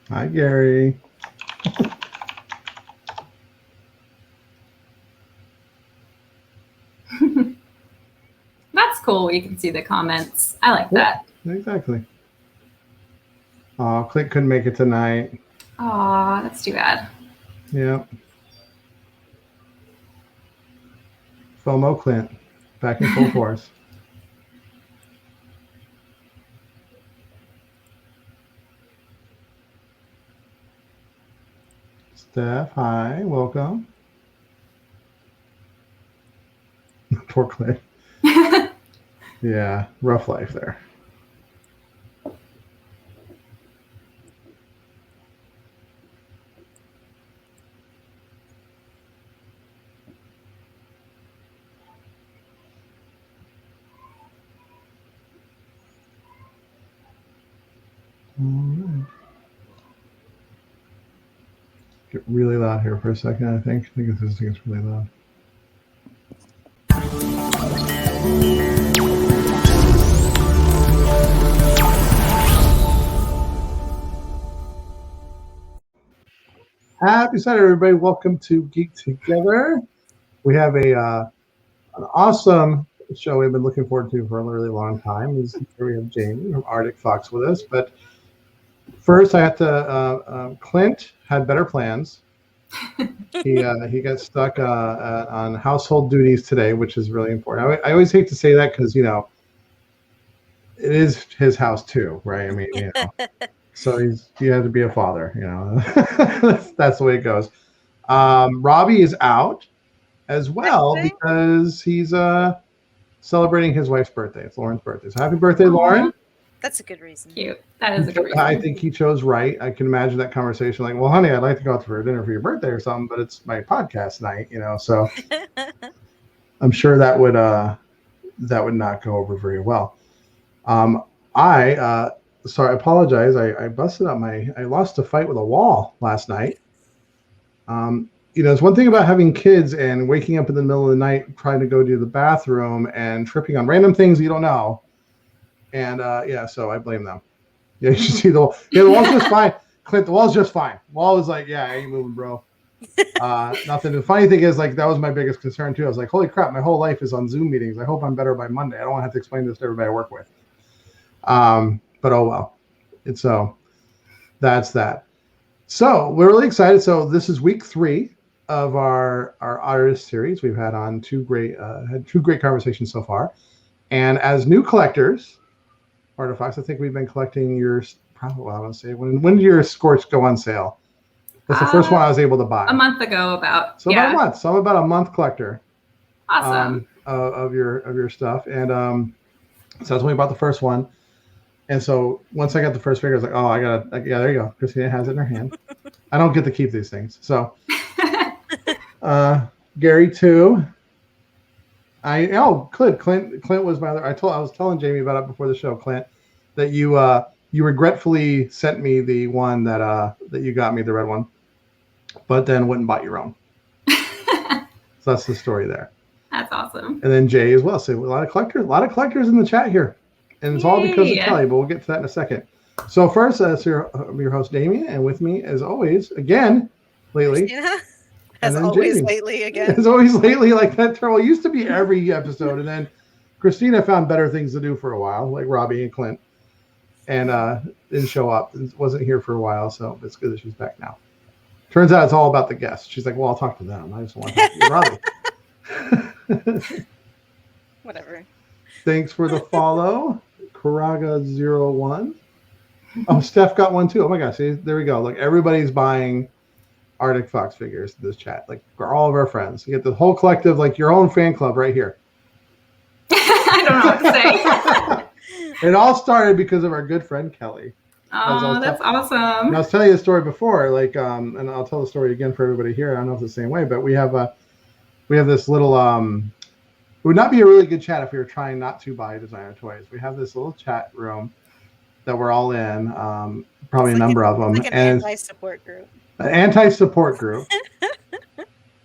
Hi, Gary. That's cool. You can see the comments. I like that. Exactly. Oh, Clint couldn't make it tonight. Aw, that's too bad. Yeah. FOMO Clint, back in full force. Steph, hi, welcome. Poor Clint. Yeah, rough life there. All right. Get really loud here for a second, I think. I think this thing is really loud. Happy Saturday, everybody. Welcome to Geek Together. We have an awesome show we've been looking forward to for a really long time. Here we have Jamie from Artiq Fox with us. But first, I had to. Clint had better plans. He got stuck on household duties today, which is really important. I always hate to say that because it is his house too, right? I mean, so he had to be a father. That's the way it goes. Robbie is out as well because he's celebrating his wife's birthday. It's Lauren's birthday. So happy birthday, Lauren. That's a good reason. Cute. That is a good reason. I think he chose right. I can imagine that conversation like, well, honey, I'd like to go out for dinner for your birthday or something, but it's my podcast night, so I'm sure that would not go over very well. Sorry, I apologize. I busted up I lost a fight with a wall last night. It's one thing about having kids and waking up in the middle of the night trying to go to the bathroom and tripping on random things you don't know. And so I blame them. Yeah, you should see the wall. Yeah, the wall's just fine. Clint, the wall's just fine. Wall is like, yeah, I ain't moving, bro. Nothing. The funny thing is, like, that was my biggest concern too. I was like, holy crap, my whole life is on Zoom meetings. I hope I'm better by Monday. I don't want to have to explain this to everybody I work with. But oh well. So that's that. So we're really excited. So this is week 3 of our artist series. We've had on two great conversations so far. And as new collectors, artifacts, I think we've been collecting yours. Probably, I want to say, when did your Scorch go on sale? That's the first one I was able to buy. A month ago, about. So about a month. So I'm about a month collector. Awesome. Of your stuff, and so that's when we bought the first one. And so once I got the first figure, I was like, oh, yeah, there you go. Christina has it in her hand. I don't get to keep these things. So Gary too. Clint was my other. I was telling Jamie about it before the show, Clint, that you regretfully sent me the one that you got me, the red one, but then went and bought your own. So that's the story there. That's awesome. And then Jay as well. So a lot of collectors in the chat here, and it's all because of Kelly. But we'll get to that in a second. So first, your host Damien, and with me as always again lately. Yeah. As always lately again. As always lately, like that term. Well, it used to be every episode, and then Christina found better things to do for a while, like Robbie and Clint, and didn't show up. Wasn't here for a while, so it's good that she's back now. Turns out it's all about the guests. She's like, well, I'll talk to them. I just want to talk to Robbie. Whatever. Thanks for the follow, Karaga01. Oh, Steph got one too. Oh my gosh, see, there we go. Look, everybody's buying Artiq Fox figures in this chat. Like, for all of our friends, you get the whole collective, like your own fan club right here. I don't know what to say. It all started because of our good friend Kelly. Oh, that's awesome. And I was telling you the story before, like, and I'll tell the story again for everybody here. I don't know if it's the same way, but we have this little. It would not be a really good chat if we were trying not to buy designer toys. We have this little chat room that we're all in, probably a number of them, like an anti-support group. An anti-support group.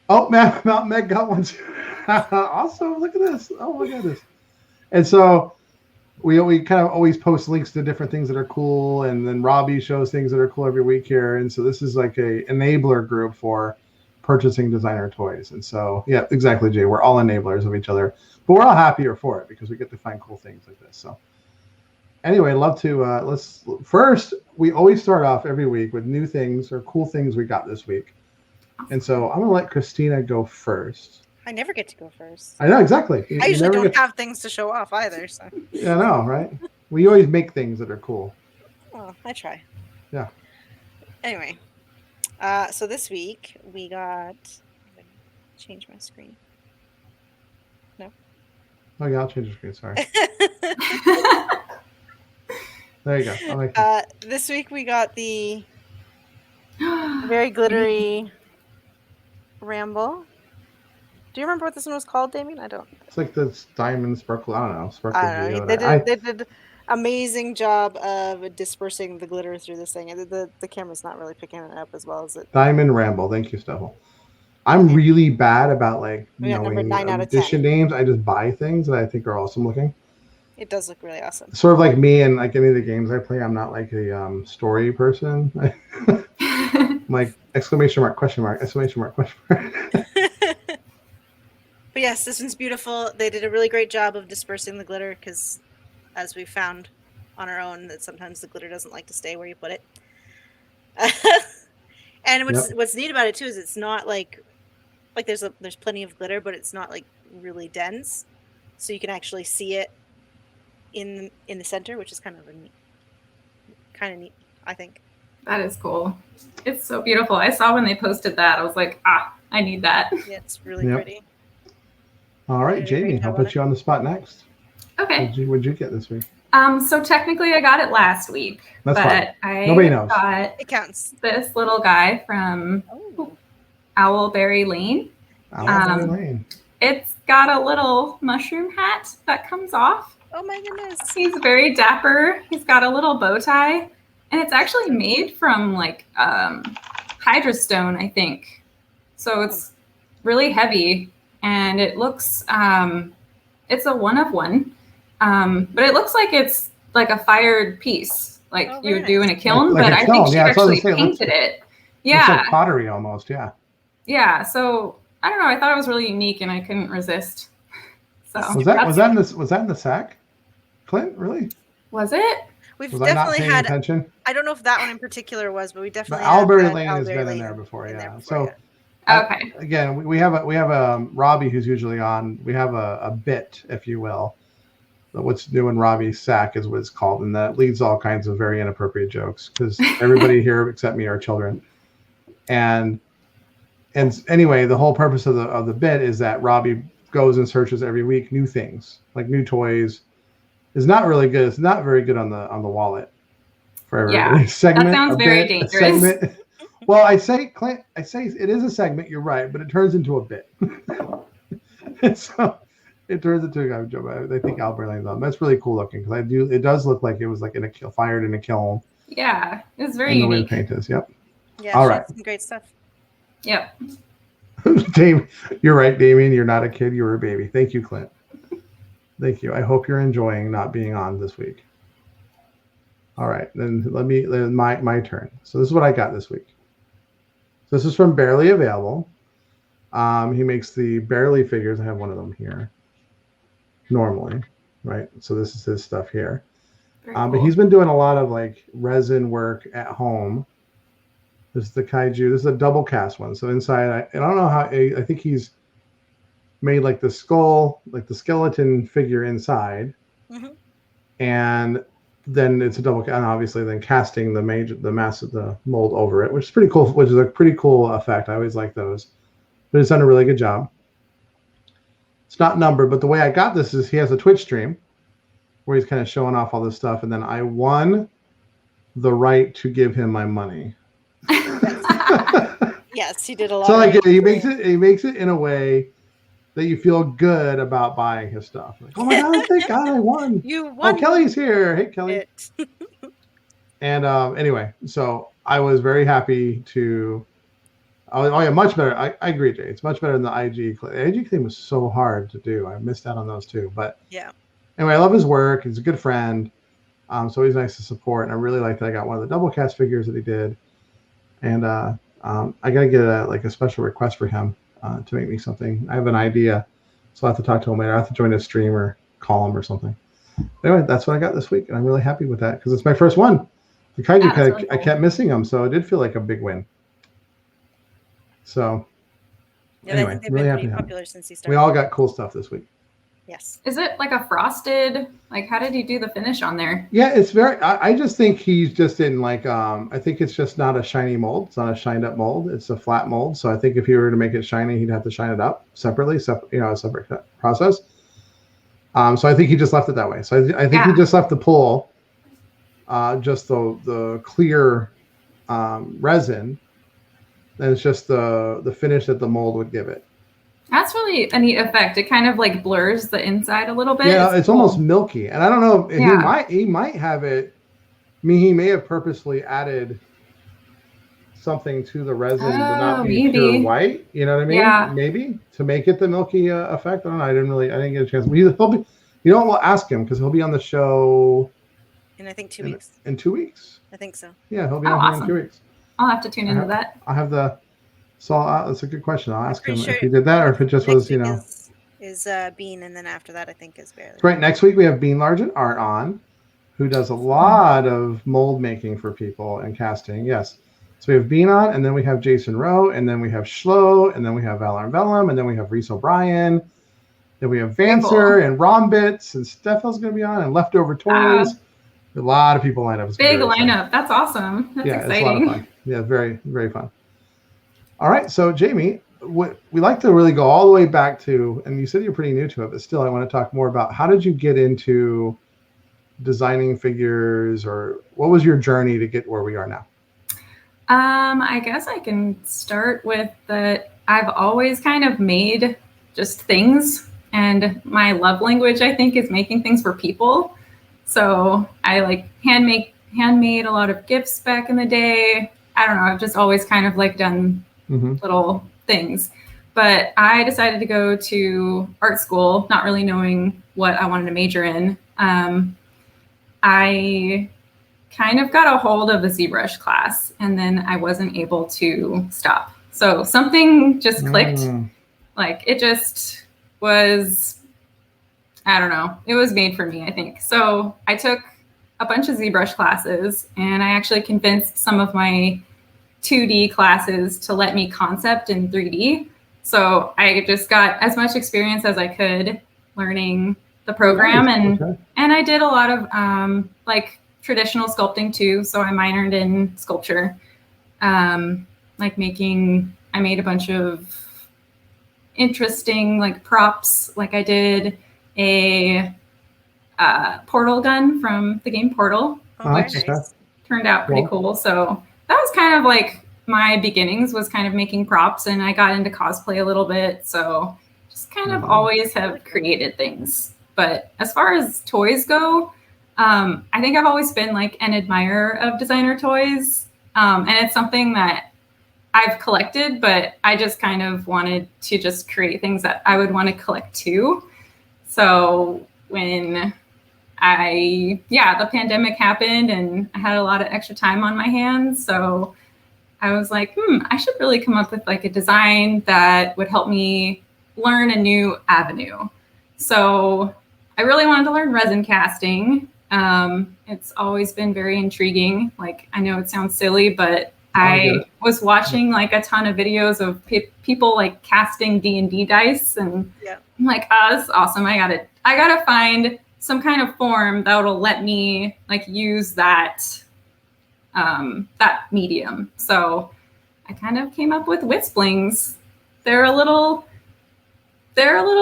Oh, Mount Meg got one too. Awesome! Look at this. Oh my goodness! And so we kind of always post links to different things that are cool, and then Robbie shows things that are cool every week here, and so this is like a enabler group for purchasing designer toys. And so yeah, exactly, Jay, we're all enablers of each other, but we're all happier for it because we get to find cool things like this. So anyway, love to let's first, we always start off every week with new things or cool things we got this week, and so I'm gonna let Christina go first. I never get to go first. I know, exactly. I usually don't have things to show off either. So. Yeah, I know, right? We always make things that are cool. Well, I try. Yeah. Anyway, so this week we got. Change my screen. No. Oh yeah, I'll change the screen. Sorry. There you go. This week we got the very glittery Ramble. Do you remember what this one was called, Damien? I don't. It's like this diamond sparkle. I don't know. Sparkle. I don't know. They did amazing job of dispersing the glitter through this thing. The camera's not really picking it up as well as it. Diamond Ramble. Thank you, Steffel. I'm really bad about like number 9 out of edition 10. names. I just buy things that I think are awesome looking. It does look really awesome. Sort of like me and like any of the games I play. I'm not like a story person. I'm like exclamation mark, question mark, exclamation mark, question mark. But yes, this one's beautiful. They did a really great job of dispersing the glitter because, as we found on our own, that sometimes the glitter doesn't like to stay where you put it. And what's neat about it too is it's not like there's plenty of glitter, but it's not like really dense, so you can actually see it in the center, which is kind of neat, I think. That is cool. It's so beautiful. I saw when they posted that. I was like, I need that. Yeah, it's really pretty. All right, Jamie, I'll put you on the spot next. Okay. What'd you get this week? So technically I got it last week. That's but fine. Nobody knows. Got it counts. This little guy from Owlberry Lane. Owlberry Lane. It's got a little mushroom hat that comes off. Oh my goodness. He's very dapper. He's got a little bow tie. And it's actually made from like Hydrostone, I think. So it's really heavy. And it looks, it's a 1 of 1. But it looks like it's like a fired piece, like you would do in a kiln. Like but a I kiln. think she actually painted it. Yeah. It's like pottery almost, yeah. Yeah. So I don't know. I thought it was really unique, and I couldn't resist. So was that in the sack, Clint? Really? Was it? We've was definitely I not paying had. Attention? I don't know if that one in particular was, but we definitely. But Owlberry Lane has been in there before, yeah. So. Okay. Again, we have Robbie who's usually on. We have a bit, if you will. What's new in Robbie's sack is what it's called, and that leads all kinds of very inappropriate jokes because everybody here except me are children. And anyway, the whole purpose of the bit is that Robbie goes and searches every week new things, like new toys. Is not really good. It's not very good on the wallet for everybody. Yeah, segment, that sounds very dangerous. Well, I say, Clint, it is a segment. You're right, but it turns into a bit. So it turns into a joke. I think Owlberry Lane's on. That's really cool looking because it does look like it was like fired in a kiln. Yeah, it's very unique. The way paint is. Yep. Yeah. All right. Some great stuff. Yep. Dave, you're right, Damien. You're not a kid. You're a baby. Thank you, Clint. Thank you. I hope you're enjoying not being on this week. All right, then my turn. So this is what I got this week. So this is from Barely Available. He makes the Barely figures. I have one of them here. Normally, right? So this is his stuff here. Cool. But he's been doing a lot of like resin work at home. This is the kaiju. This is a double cast one. So inside, I don't know how. I think he's made like the skull, like the skeleton figure inside, and then it's a double, and obviously then casting the mass of the mold over it, which is pretty cool. Which is a pretty cool effect. I always like those. But it's done a really good job. It's not numbered, but the way I got this is he has a Twitch stream where he's kind of showing off all this stuff, and then I won the right to give him my money. Yes, he did a lot. So like he makes it in a way that you feel good about buying his stuff. Like, oh my God, thank God I won. You won. Oh, Kelly's here. Hey, Kelly. And anyway, so I was very happy to. Oh yeah, much better. I agree, Jay. It's much better than the IG claim. The IG claim was so hard to do. I missed out on those too. But yeah. anyway, I love his work. He's a good friend. So he's nice to support. And I really like that I got one of the double cast figures that he did. And I got to get a special request for him to make me something. I have an idea. So I'll have to talk to him later. I have to join his stream or call him or something. Anyway, that's what I got this week. And I'm really happy with that because it's my first one. The kaiju really cool. I kept missing them. So it did feel like a big win. So anyway, I think they've really been happy pretty to have popular them. since he started. We all got cool stuff this week. Yes. Is it like a frosted? Like, how did you do the finish on there? Yeah, it's very. I just think he's just in like. I think it's just not a shiny mold. It's not a shined up mold. It's a flat mold. So I think if he were to make it shiny, he'd have to shine it up separately. A separate process. So I think he just left it that way. So I think he just left the pool, just the clear resin. And it's just the finish that the mold would give it. That's really a neat effect. It kind of like blurs the inside a little bit. Yeah, it's cool. almost milky. And I don't know, he might have it. I mean, he may have purposely added something to the resin to not be pure white. You know what I mean? Yeah. Maybe to make it the milky effect. I don't know. I didn't get a chance. He'll be, we'll ask him because he'll be on the show in I think 2 weeks. In 2 weeks. I think so. Yeah, he'll be on here in 2 weeks. I'll have to tune into that. I have the. So that's a good question. I'll ask him if he did that or if it just was, Is Bean, and then after that I think is Barely. Great. Next week we have Bean Largent Art on, who does a lot of mold making for people and casting. Yes. So we have Bean on, and then we have Jason Rowe, and then we have Schlo, and then we have Valor and Vellum, and then we have Reese O'Brien. Then we have Vancer and Rombits, and Stefel's going to be on, and Leftover Toys. A lot of people lined up. Big lineup. That's awesome. That's exciting. It's a lot of fun. Yeah, very, very fun. All right, so Jamie, we like to really go all the way back to, and you said you're pretty new to it, but still I want to talk more about how did you get into designing figures, or what was your journey to get where we are now? I guess I can start with that I've always kind of made just things, and my love language, I think, is making things for people. So I like handmade a lot of gifts back in the day. I don't know, I've just always kind of like done little things. But I decided to go to art school, not really knowing what I wanted to major in. I kind of got a hold of a ZBrush class, and then I wasn't able to stop. So something just clicked. Like it just was, I don't know, it was made for me, I think. So I took a bunch of ZBrush classes, and I actually convinced some of my 2D classes to let me concept in 3D. So I just got as much experience as I could learning the program, and I did a lot of like traditional sculpting too. So I minored in sculpture, like I made a bunch of interesting like props. Like I did a portal gun from the game Portal, which turned out pretty cool. So that was kind of like my beginnings, was kind of making props, and I got into cosplay a little bit. So just kind of always have created things. But as far as toys go, I think I've always been like an admirer of designer toys. And it's something that I've collected, but I just kind of wanted to just create things that I would want to collect too. So when the pandemic happened and I had a lot of extra time on my hands. So I was like, I should really come up with like a design that would help me learn a new avenue. So I really wanted to learn resin casting. It's always been very intriguing. Like, I know it sounds silly, but I was watching like a ton of videos of people like casting D&D dice, and I'm like, this is awesome. I gotta find some kind of form that will let me like use that medium. So I kind of came up with Whisplings. They're a little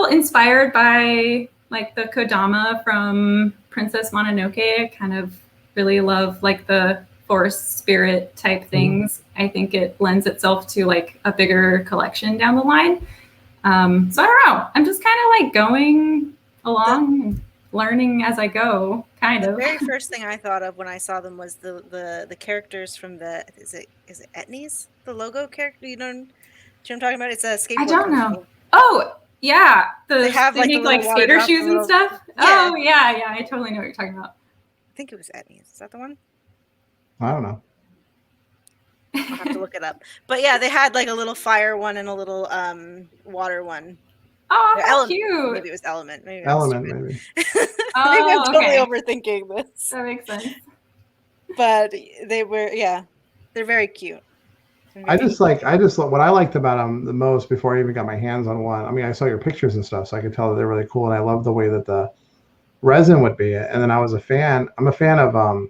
inspired by like the Kodama from Princess Mononoke. I kind of really love like the forest spirit type things. I think it lends itself to like a bigger collection down the line. So I don't know. I'm just kind of like going along and learning as I go, kind of. The very first thing I thought of when I saw them was the characters from the is it Etnies? The logo character, do you know what I'm talking about? It's a skateboard. I don't know. Oh, Yeah, They have, they like, the make little like water skater drop, the shoes and little- stuff. Yeah. Oh yeah, I totally know what you're talking about. I think it was Etnies. Is that the one? I don't know. I'll have to look it up. But yeah, they had like a little fire one and a little water one. Oh, Or how element. cute! Maybe it was element. Maybe I'm Element, stupid. maybe. Maybe I'm Oh, totally okay. overthinking this. That makes sense. But they were, yeah, they're very cute. I just what I liked about them the most before I even got my hands on one. I mean, I saw your pictures and stuff, so I could tell that they're really cool, and I love the way that the resin would be. And then I'm a fan of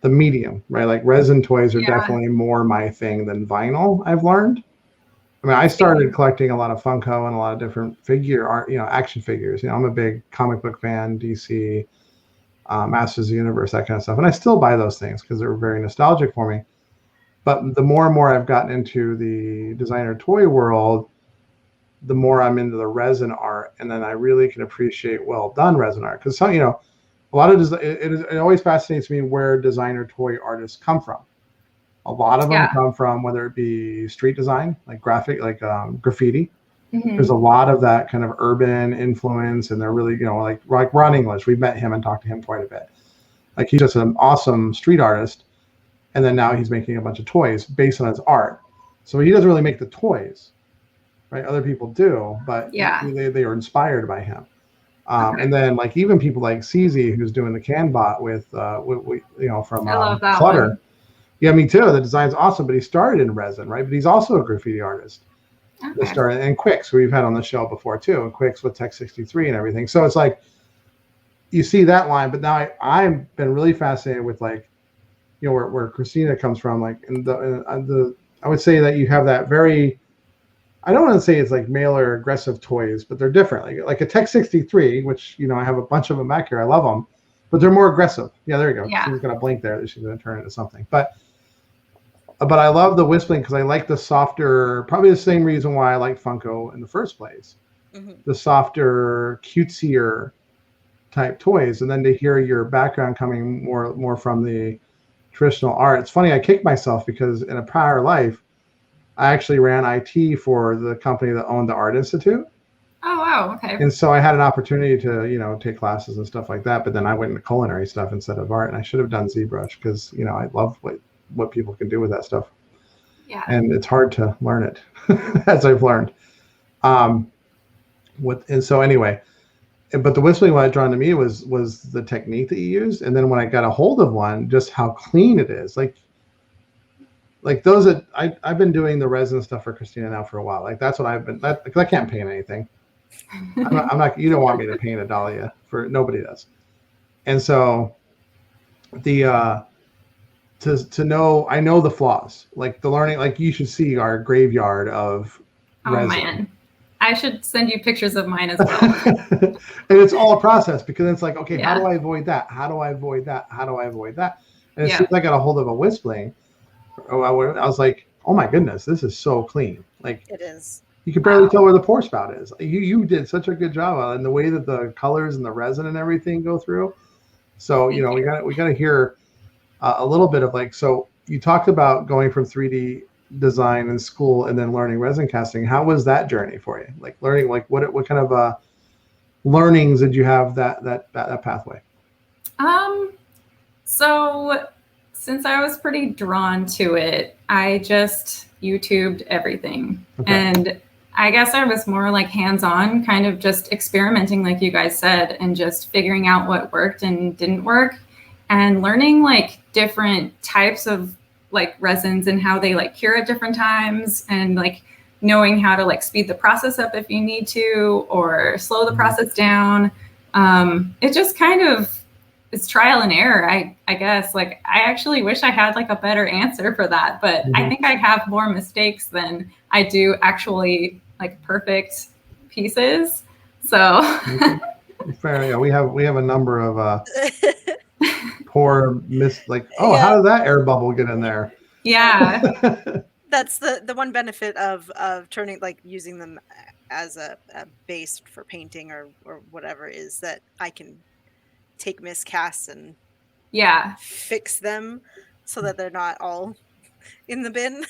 the medium, right? Like resin toys are Yeah. definitely more my thing than vinyl, I've learned. I mean, I started collecting a lot of Funko and a lot of different figure art, action figures. I'm a big comic book fan, DC, Masters of the Universe, that kind of stuff. And I still buy those things because they're very nostalgic for me. But the more and more I've gotten into the designer toy world, the more I'm into the resin art, and then I really can appreciate well done resin art. Because a lot of it always fascinates me where designer toy artists come from. A lot of them come from, whether it be street design, like graphic, like graffiti. Mm-hmm. There's a lot of that kind of urban influence, and they're really, like Ron English. We've met him and talked to him quite a bit. Like he's just an awesome street artist, and then now he's making a bunch of toys based on his art. So he doesn't really make the toys, right? Other people do, but they are inspired by him. And then like even people like CZ, who's doing the CanBot with from Clutter. One. Yeah, me too. The design's awesome, but he started in resin, right? But he's also a graffiti artist. Okay. They started, and Quicks, who we've had on the show before too, and Quicks with Tech 63 and everything. So it's like you see that line, but now I've been really fascinated with like, where Christina comes from, like, and the I would say that you have that very, I don't want to say it's like male or aggressive toys, but they're different. Like a Tech 63, which I have a bunch of them back here. I love them, but they're more aggressive. Yeah, there you go. Yeah. She's gonna blink there. She's gonna turn into something, but I love the whistling because I like the softer, probably the same reason why I like Funko in the first place. Mm-hmm. The softer, cutesier type toys. And then to hear your background coming more from the traditional art. It's funny, I kicked myself because in a prior life, I actually ran IT for the company that owned the Art Institute. Oh, wow. Okay. And so I had an opportunity to, take classes and stuff like that. But then I went into culinary stuff instead of art. And I should have done ZBrush because, I love what people can do with that stuff. Yeah. And it's hard to learn it as I've learned. And so anyway, but the whistling, what drawn to me was the technique that you used. And then when I got a hold of one, just how clean it is. Like those that I've been doing the resin stuff for Christina now for a while. Like that's what I've been, because I can't paint anything. I'm not, you don't want me to paint a dahlia, nobody does. And so the, to know, I know the flaws, like the learning, like you should see our graveyard of resin. Man, I should send you pictures of mine as well. And it's all a process because it's like, okay, how do I avoid that? How do I avoid that? How do I avoid that? And as soon as I got a hold of a whistling, I was like, oh my goodness, this is so clean. Like it is. You can barely tell where the pour spout is. You did such a good job, and the way that the colors and the resin and everything go through. So we got to hear a little bit of like, so you talked about going from 3D design in school and then learning resin casting. How was that journey for you? Like learning, like what kind of learnings did you have that pathway? So since I was pretty drawn to it, I just YouTubed everything. Okay. And I guess I was more like hands-on, kind of just experimenting, like you guys said, and just figuring out what worked and didn't work, and learning like different types of like resins and how they like cure at different times, and like knowing how to like speed the process up if you need to or slow the process down. It just kind of, it's trial and error, I guess. Like I actually wish I had like a better answer for that, but I think I have more mistakes than I do actually like perfect pieces. So fair. Yeah, we have a number of poor how did that air bubble get in there? Yeah. That's the one benefit of turning, like using them as a base for painting or whatever, is that I can take miscasts and fix them so that they're not all in the bin.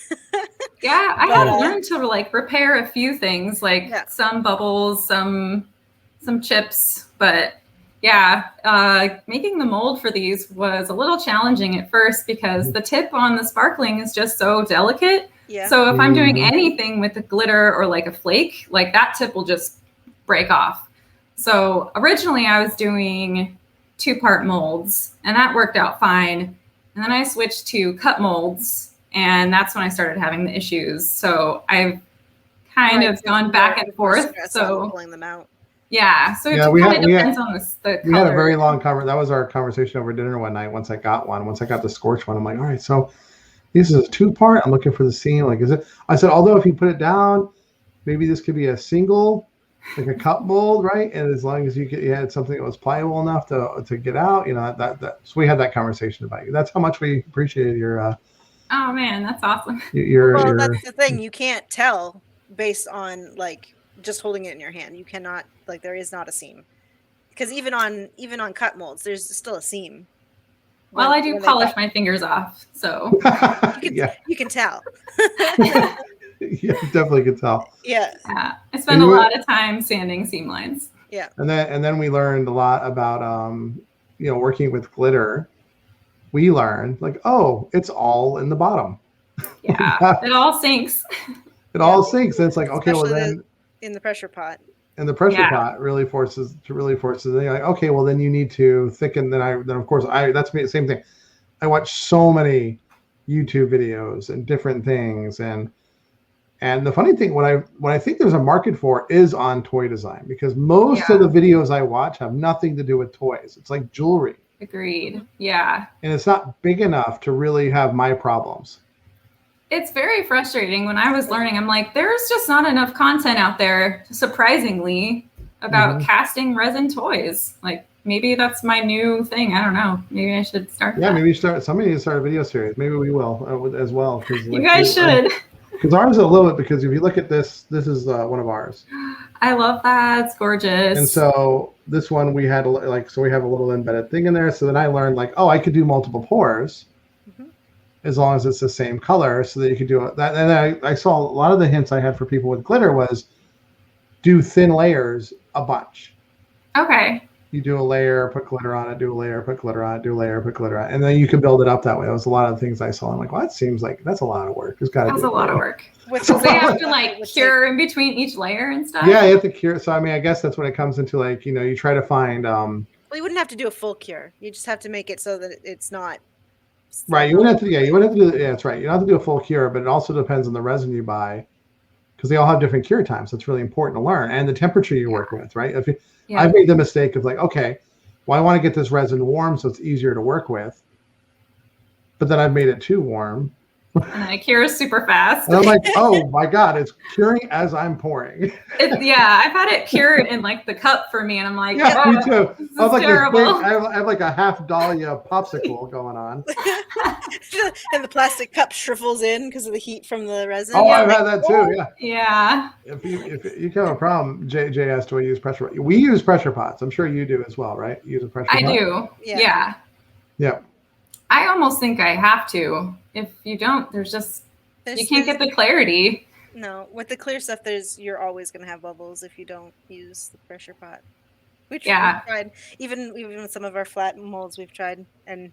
Yeah, I But, had learned to like repair a few things, like Yeah. some bubbles, some chips, but yeah, making the mold for these was a little challenging at first because the tip on the sparkling is just so delicate. Yeah. So if I'm doing Mhm. anything with the glitter or like a flake, like that tip will just break off. So originally I was doing 2-part molds and that worked out fine. And then I switched to cut molds and that's when I started having the issues. So I've kind of gone back and forth. So pulling them out. yeah, so it Yeah, kind of depends on the We had a color. very long conversation. That was our conversation over dinner one night. Once I got the scorch one, I'm like, all right, so this is a 2-part. I'm looking for the seam. Like, is it? I said, although if you put it down, maybe this could be a single, like a cup mold, right? And as long as you had something that was pliable enough to get out, that. So we had that conversation about you. That's how much we appreciated your. Oh man, that's awesome. Well, that's the thing. You can't tell based on like just holding it in your hand. You cannot like there is not a seam because even on cut molds, there's still a seam. Well, I do polish my fingers off, so you can tell. Yeah, definitely could tell. Yeah. I spend a lot of time sanding seam lines. Yeah. And then we learned a lot about working with glitter. We learned like, oh, it's all in the bottom. Yeah, it all sinks. It all sinks. And it's like, okay, especially well then in the pressure pot. And the pressure pot really forces. Then you're like, okay, well then you need to thicken. Then of course that's me. Same thing. I watch so many YouTube videos and different things, and the funny thing, what I think there's a market for is on toy design because most of the videos I watch have nothing to do with toys. It's like jewelry. Agreed. Yeah. And it's not big enough to really have my problems. It's very frustrating. When I was learning, I'm like, there's just not enough content out there, surprisingly, about casting resin toys. Like, maybe that's my new thing. I don't know. Maybe I should start. Yeah, maybe somebody needs to start a video series. Maybe we will as well. You guys should. Because ours is a little bit, because if you look at this is one of ours. I love that. It's gorgeous. And so this one we had so we have a little embedded thing in there. So then I learned like, oh, I could do multiple pours. As long as it's the same color, so that you could do it. That, and I saw a lot of the hints I had for people with glitter was do thin layers a bunch. Okay. You do a layer, put glitter on it, do a layer, put glitter on it, do a layer, put glitter on it, and then you can build it up that way. That was a lot of things I saw. I'm like, well, that seems like that's a lot of work. It's got to be a lot of work. So they have to like cure in between each layer and stuff. Yeah, you have to cure. So I mean, I guess that's when it comes into like you try to find. Well, you wouldn't have to do a full cure. You just have to make it so that it's not. Right, you wouldn't have to. Yeah, you wouldn't have to do. Yeah, that's right. You don't have to do a full cure, but it also depends on the resin you buy, because they all have different cure times. So it's really important to learn, and the temperature you're working with. Right. I've made the mistake of like, okay, well, I want to get this resin warm so it's easier to work with, but then I've made it too warm. And then it cures super fast. And I'm like, oh my God, it's curing as I'm pouring. I've had it cured in like the cup for me, and I'm like, yeah, me too. I was like, terrible. I have like a half Dahlia popsicle going on. And the plastic cup shrivels in because of the heat from the resin. Oh, I've had that too. Yeah. Yeah. If you have a problem, Jay asked, do I use pressure? We use pressure pots. I'm sure you do as well, right? You use a pressure pot? I do. Yeah. Yeah. I almost think I have to. If you don't, you can't get the clarity. No, with the clear stuff, you're always going to have bubbles if you don't use the pressure pot. We've tried. Even with some of our flat molds, we've tried. And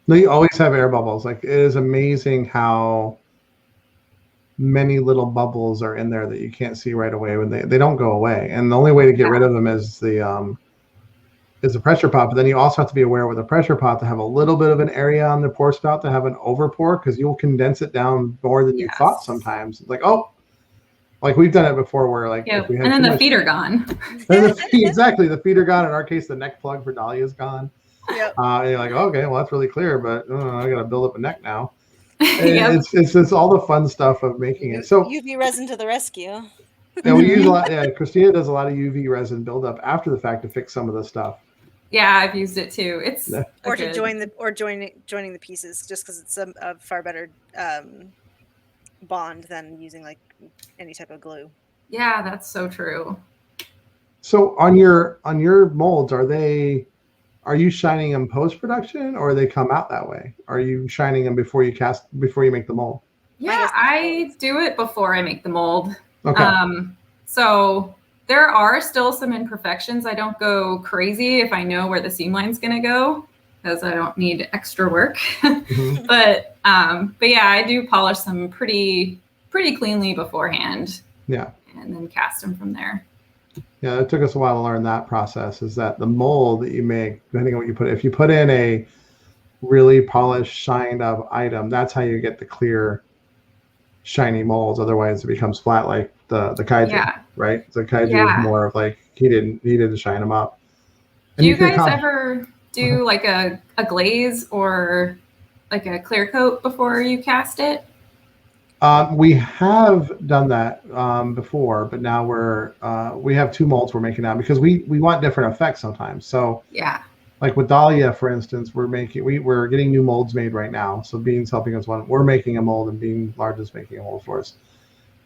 no, you always have air bubbles. Like, it is amazing how many little bubbles are in there that you can't see right away when they don't go away. And the only way to get rid of them is the pressure pot. But then you also have to be aware with a pressure pot to have a little bit of an area on the pour spout to have an over pour, because you'll condense it down more than you thought sometimes. It's like, oh, like we've done it before where like if we had and then the feet are gone. Exactly, the feet are gone. In our case, the neck plug for Dahlia is gone. Yep. And you're like, okay, well that's really clear, but I got to build up a neck now. It's all the fun stuff of making it. So UV resin to the rescue. Yeah, we use a lot. Yeah, Christina does a lot of UV resin buildup after the fact to fix some of the stuff. Yeah, I've used it too. It's or to joining the pieces, just because it's a far better bond than using like any type of glue. Yeah, that's so true. So on your molds, are are you shining them post-production, or they come out that way? Are you shining them before you make the mold? Yeah, I do it before I make the mold. Okay. So there are still some imperfections. I don't go crazy if I know where the seam line's going to go, because I don't need extra work. Mhm. But yeah, I do polish them pretty cleanly beforehand. Yeah. And then cast them from there. Yeah, it took us a while to learn that process. Is that the mold that you make, depending on what you put, if you put in a really polished, shined up item, that's how you get the clear, shiny molds. Otherwise, it becomes flat like the kaiju, Yeah. right? The kaiju Yeah. is more of like he didn't shine them up. Do you guys ever do like a glaze or like a clear coat before you cast it? We have done that before, but now we have 2 molds we're making now because we want different effects sometimes. So yeah, like with Dahlia, for instance, we're getting new molds made right now. So Bean's helping us one. We're making a mold, and Bean Large is making a mold for us.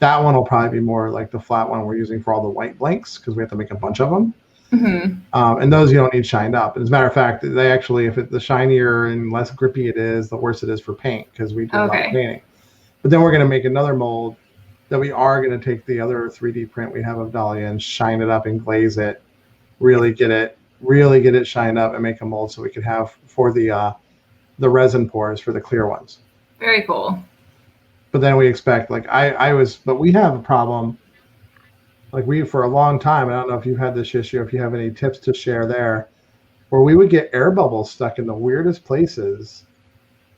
That one will probably be more like the flat one we're using for all the white blanks because we have to make a bunch of them. Mm-hmm. And those you don't need shined up. As a matter of fact, they actually, the shinier and less grippy it is, the worse it is for paint because we do a lot of painting. But then we're going to make another mold that we are going to take the other 3D print we have of Dahlia and shine it up and glaze it, really get it shined up and make a mold so we could have for the resin pours for the clear ones. Very cool. But then we expect but we have a problem. Like for a long time, I don't know if you've had this issue, if you have any tips to share there, where we would get air bubbles stuck in the weirdest places,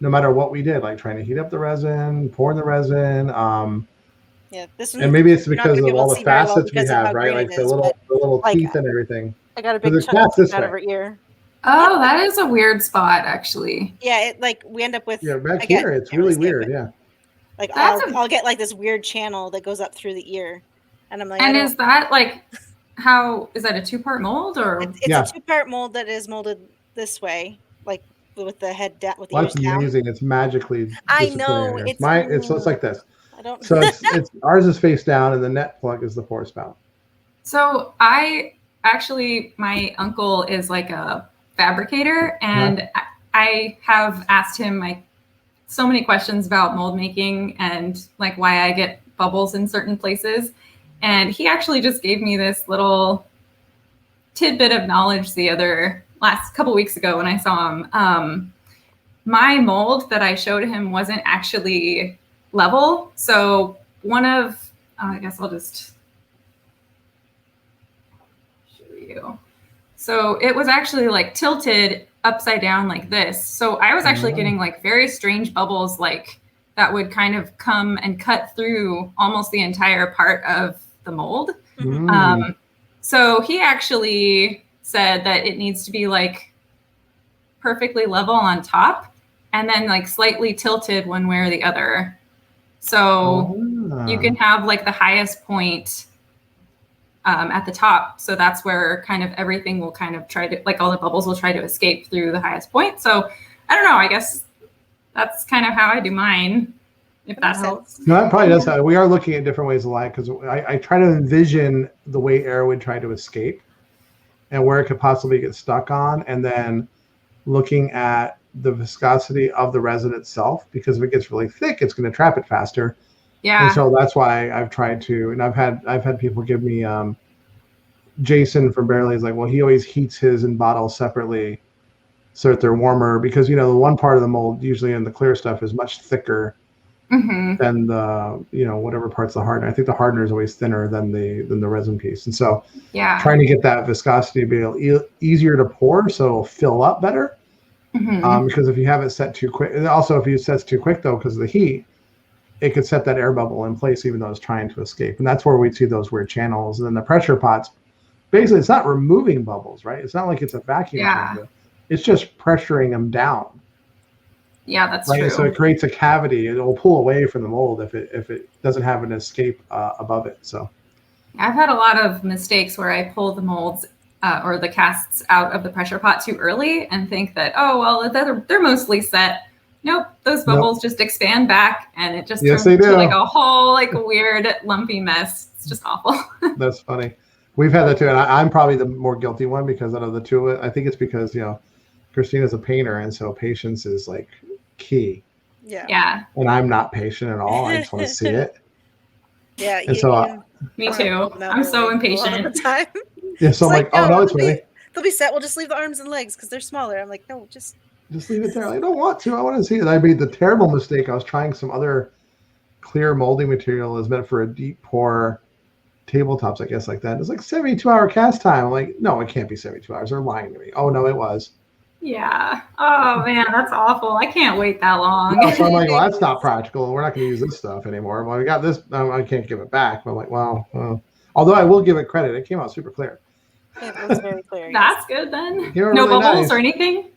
no matter what we did, like trying to heat up the resin, pouring the resin. Yeah, this one, and maybe it's because of all the facets we have, right? Like the little like, teeth and everything. I got a big chunk out of her ear. Oh, that is a weird spot, actually. Yeah, we end up with. Yeah, back here, it's really weird. Yeah. Like I'll get like this weird channel that goes up through the ear, and I'm like. And is that like, how is that a 2-part mold or? It's a 2-part mold that is molded this way, like with the head down, with the ears down. That's amazing. It's magically. I know it's like this. I don't. So it's ours is face down, and the net plug is the pour spout. So my uncle is like a fabricator, and I have asked him like so many questions about mold making and like why I get bubbles in certain places. And he actually just gave me this little tidbit of knowledge last couple weeks ago when I saw him. My mold that I showed him wasn't actually level. So I guess I'll just show you. So it was actually like tilted upside down like this. So I was actually getting like very strange bubbles like that would kind of come and cut through almost the entire part of the mold. So he actually said that it needs to be like perfectly level on top and then like slightly tilted one way or the other. So you can have like the highest point at the top. So that's where kind of everything will kind of try to, like all the bubbles will try to escape through the highest point. So I don't know, I guess that's kind of how I do mine, if that helps. No, that probably does help. We are looking at different ways of light because I try to envision the way air would try to escape and where it could possibly get stuck on, and then looking at the viscosity of the resin itself, because if it gets really thick, it's going to trap it faster. Yeah. And so that's why I've tried to, and I've had people give me, Jason from Barely is like, well, he always heats his in bottles separately so that they're warmer, because, the one part of the mold usually in the clear stuff is much thicker than the, whatever parts of the hardener. I think the hardener is always thinner than the resin piece. And so trying to get that viscosity to be easier to pour so it'll fill up better. Because if you have it set too quick, and also if you set it too quick though, because of the heat, it could set that air bubble in place even though it's trying to escape. And that's where we see those weird channels. And then the pressure pots, basically it's not removing bubbles, right? It's not like it's a vacuum chamber. It's just pressuring them down. Yeah, that's true. So it creates a cavity. It'll pull away from the mold if it doesn't have an escape above it. So I've had a lot of mistakes where I pull the molds or the casts out of the pressure pot too early and think that, oh, well, they're mostly set. Nope, those bubbles just expand back and it just turns into like a whole like weird lumpy mess. It's just awful. That's funny. We've had that too, and I'm probably the more guilty one because out of the two, I think it's because Christina's a painter, and so patience is like key. Yeah. Yeah, And I'm not patient at all. I just want to see it. Yeah. And so, me wanna too. roll them out I'm so early a lot of impatient. the time. yeah, so I'm like, oh no, it's ready. They'll be set. We'll just leave the arms and legs because they're smaller. I'm like, no, just leave it there. I don't want to. I want to see it. I made the terrible mistake. I was trying some other clear molding material is meant for a deep pour tabletops, I guess, like that. It's like 72-hour cast time. I'm like, no, it can't be 72 hours. They're lying to me. Oh no, it was. Yeah. Oh man, that's awful. I can't wait that long. No, so I'm like, well, that's not practical. We're not going to use this stuff anymore. Well, we got this. I can't give it back. But I'm like, well, although I will give it credit, it came out super clear. it looks very clear. That's good then. They were No really bubbles nice. or anything?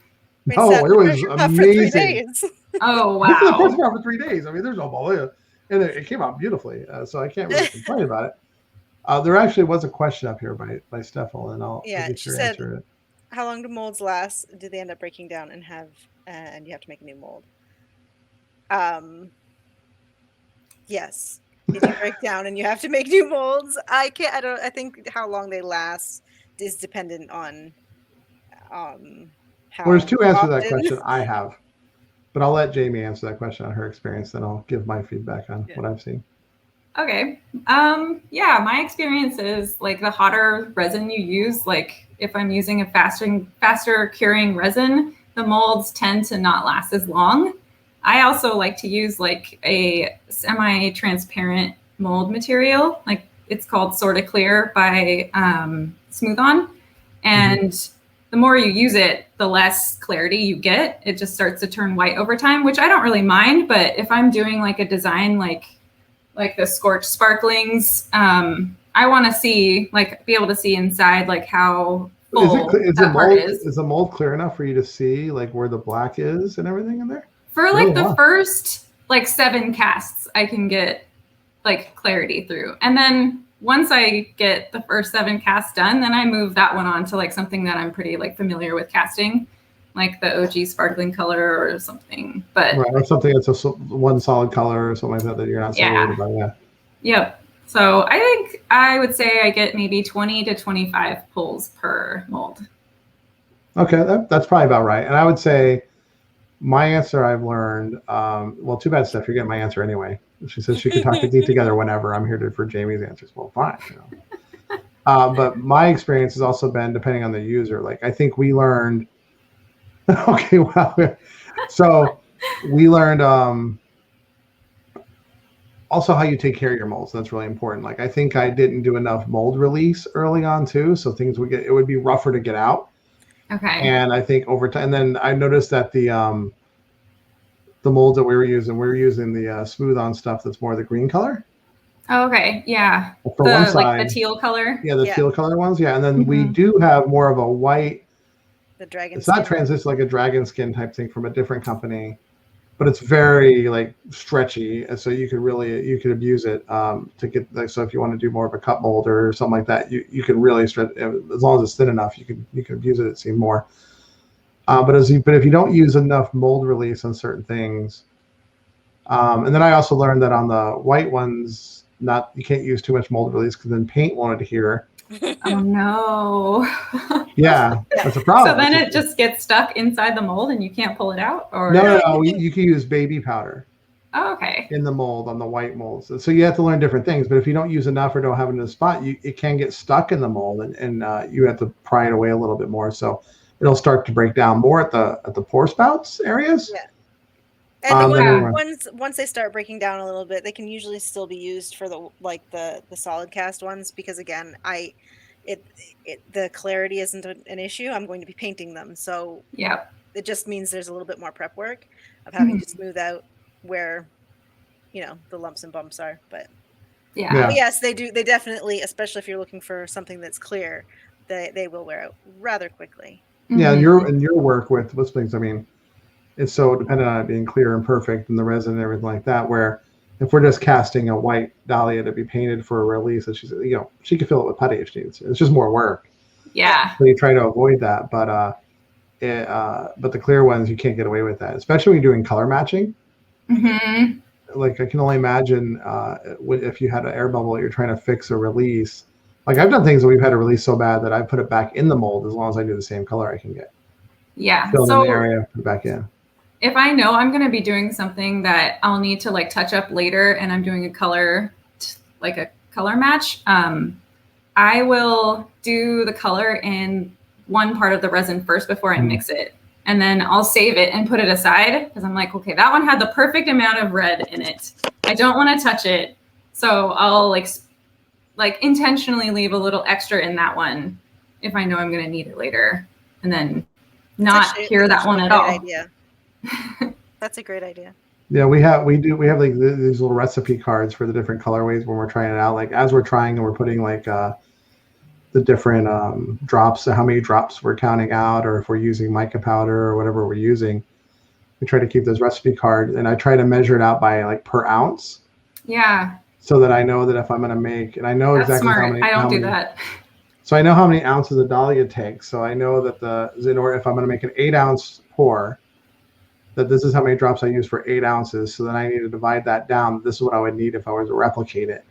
No, it was amazing. For 3 days. Oh This is the first wow. part for 3 days. I mean, there's no bubble. And it came out beautifully. So I can't really complain about it. There actually was a question up here by Steffel, and I'll get she your said, answer to it. how long do molds last? Do they end up breaking down and you have to make a new mold? Yes. They do break down and you have to make new molds. I think how long they last is dependent on how Well, there's 2 answers to that often. question I have. But I'll let Jamie answer that question on her experience, then I'll give my feedback on what I've seen. Okay. Yeah, my experience is like the hotter resin you use, like if I'm using a faster curing resin, the molds tend to not last as long. I also like to use like a semi-transparent mold material, like it's called Sorta Clear by Smooth On. And the more you use it, the less clarity you get. It just starts to turn white over time, which I don't really mind. But if I'm doing like a design like the Scorched Sparklings, I want to see, like, be able to see inside, like how full that part is. Is the mold clear enough for you to see like where the black is and everything in there? For like the first like 7 casts, I can get like clarity through, and then once I get the first 7 casts done, then I move that one on to like something that I'm pretty like familiar with casting, like the OG sparkling color or something. But right, or something that's one solid color or something like that you're not so worried about. Yeah. Yep. So I think I would say I get maybe 20 to 25 pulls per mold. Okay, that's probably about right. And I would say my answer I've learned, well, too bad, Steph, you're getting my answer anyway. She says she can talk to Geek together whenever. I'm here for Jamie's answers. Well, fine. But my experience has also been, depending on the user, like I think we learned, okay, well, so we learned also how you take care of your molds. That's really important. Like I think I didn't do enough mold release early on too, so things it would be rougher to get out. Okay. And I think over time, and then I noticed that the molds that we were using the Smooth On stuff that's more the green color. Oh, okay. Yeah. For one side, like the teal color. Yeah, the teal color ones. Yeah, and then we do have more of a white. The dragon. It's not translucent, like a dragon skin type thing from a different company, but it's very like stretchy, and so you could abuse it to get like, so if you want to do more of a cup mold or something like that, you can really stretch as long as it's thin enough. You can abuse it. It seems more. But if you don't use enough mold release on certain things, and then I also learned that on the white ones, you can't use too much mold release because then paint won't adhere. Oh no. Yeah, that's a problem. So then it just gets stuck inside the mold and you can't pull it out? Or No. You can use baby powder. Oh, okay. In the mold, on the white molds. So you have to learn different things. But if you don't use enough or don't have it in a spot, it can get stuck in the mold, and you have to pry it away a little bit more. So it'll start to break down more at the pore spouts areas. Yeah. And once they start breaking down a little bit, they can usually still be used for the solid cast ones, because again, the clarity isn't an issue. I'm going to be painting them, so yeah, it just means there's a little bit more prep work of having to smooth out where the lumps and bumps are. But But yes, they do. They definitely, especially if you're looking for something that's clear, they will wear out rather quickly. Yeah, and your work with things, I mean, it's so dependent on it being clear and perfect and the resin and everything like that, where if we're just casting a white dahlia to be painted for a release, that she could fill it with putty if she needs to. It's just more work. Yeah. So you try to avoid that, but the clear ones, you can't get away with that, especially when you're doing color matching. Mm-hmm. Like I can only imagine if you had an air bubble, you're trying to fix a release. Like I've done things that we've had a release so bad that I put it back in the mold as long as I do the same color I can get. Yeah. fill in So the area, put it back in. if I know I'm going to be doing something that I'll need to like touch up later, and I'm doing a color, like a color match, I will do the color in one part of the resin first before I mix it. And then I'll save it and put it aside because I'm like, okay, that one had the perfect amount of red in it. I don't want to touch it. So I'll like intentionally leave a little extra in that one if I know I'm going to need it later. And then not hear that one at all. Idea. That's a great idea. Yeah, we have like these little recipe cards for the different colorways when we're trying it out. Like as we're trying and we're putting like the different drops, how many drops we're counting out, or if we're using mica powder or whatever we're using, we try to keep those recipe cards, and I try to measure it out by like per ounce. Yeah. So that I know that if I'm going to make, and I know That's exactly smart. how many. I don't do that. So I know how many ounces a dahlia takes. So I know that in order, if I'm going to make an 8-ounce pour, that this is how many drops I use for 8 ounces. So then I need to divide that down. This is what I would need if I was to replicate it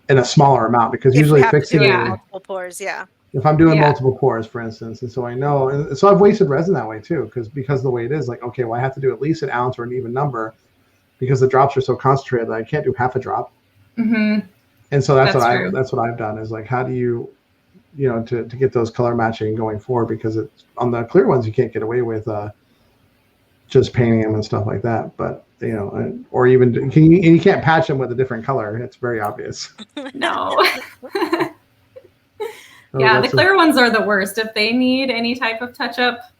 in a smaller amount, because usually fixing multiple pours, if I'm doing multiple pours, for instance, and so I know, and so I've wasted resin that way too, because the way it is, like, okay, well, I have to do at least an ounce or an even number because the drops are so concentrated that I can't do half a drop. Mm-hmm. And so that's what I've done is like, how do you to get those color matching going forward, because it's on the clear ones you can't get away with just painting them and stuff like that, but or even you can't patch them with a different color. It's very obvious. No. Yeah, the clear ones are the worst. If they need any type of touch up,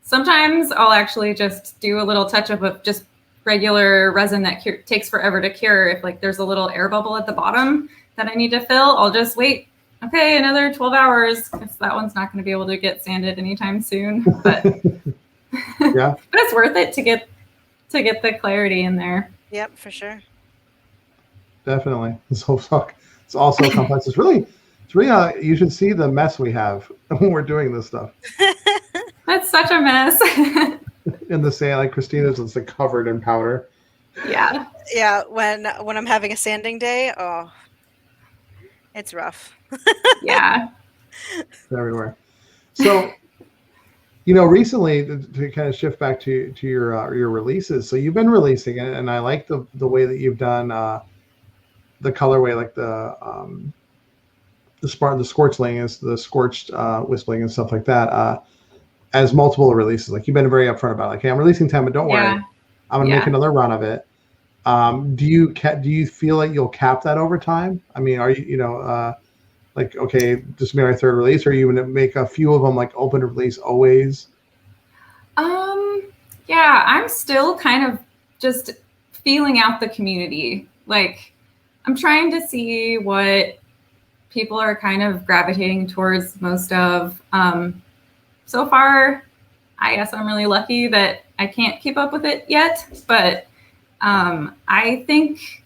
sometimes I'll actually just do a little touch up of just regular resin that takes forever to cure. If like there's a little air bubble at the bottom that I need to fill, I'll just wait. Okay, another 12 hours, because that one's not going to be able to get sanded anytime soon. But yeah, but it's worth it to get the clarity in there. Yep, for sure. Definitely. It's also complex. It's really you should see the mess we have when we're doing this stuff. That's such a mess. In the sand, like Christina's is like covered in powder. Yeah. Yeah, when I'm having a sanding day, oh, it's rough. Yeah. It's everywhere. So, recently to kind of shift back to your releases. So you've been releasing it, and I like the way that you've done the colorway, like the scorchling is the scorched whistling and stuff like that. As multiple releases, like you've been very upfront about, like, hey, I'm releasing 10, but don't worry, I'm gonna make another run of it. Do you feel like you'll cap that over time? I mean, are you like, okay, this will be our third release, or are you gonna make a few of them like open release always? Yeah, I'm still kind of just feeling out the community. Like, I'm trying to see what people are kind of gravitating towards most of. So far, I guess I'm really lucky that I can't keep up with it yet, but I think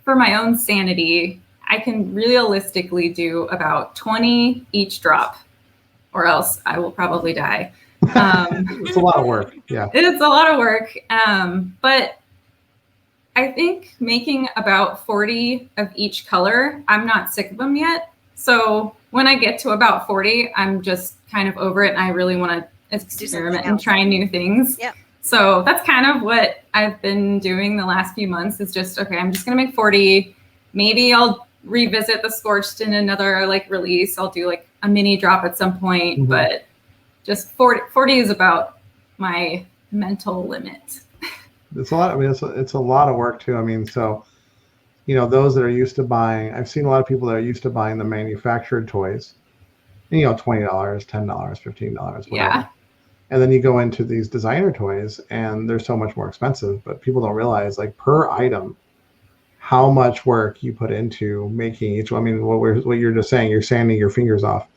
for my own sanity, I can realistically do about 20 each drop, or else I will probably die. It's a lot of work. Yeah. It's a lot of work. But I think making about 40 of each color, I'm not sick of them yet. So when I get to about 40, I'm just kind of over it, and I really want to experiment and try new things. Yeah. So that's kind of what I've been doing the last few months, is just, okay, I'm just going to make 40. Maybe I'll revisit the scorched in another like release. I'll do like a mini drop at some point, but just 40 is about my mental limit. It's a lot. I mean, it's a lot of work too. I mean, so, those that are used to buying, I've seen a lot of people that are used to buying the manufactured toys, $20, $10, $15, whatever. Yeah. And then you go into these designer toys and they're so much more expensive, but people don't realize, like, per item, how much work you put into making each one. I mean, what you're just saying, you're sanding your fingers off.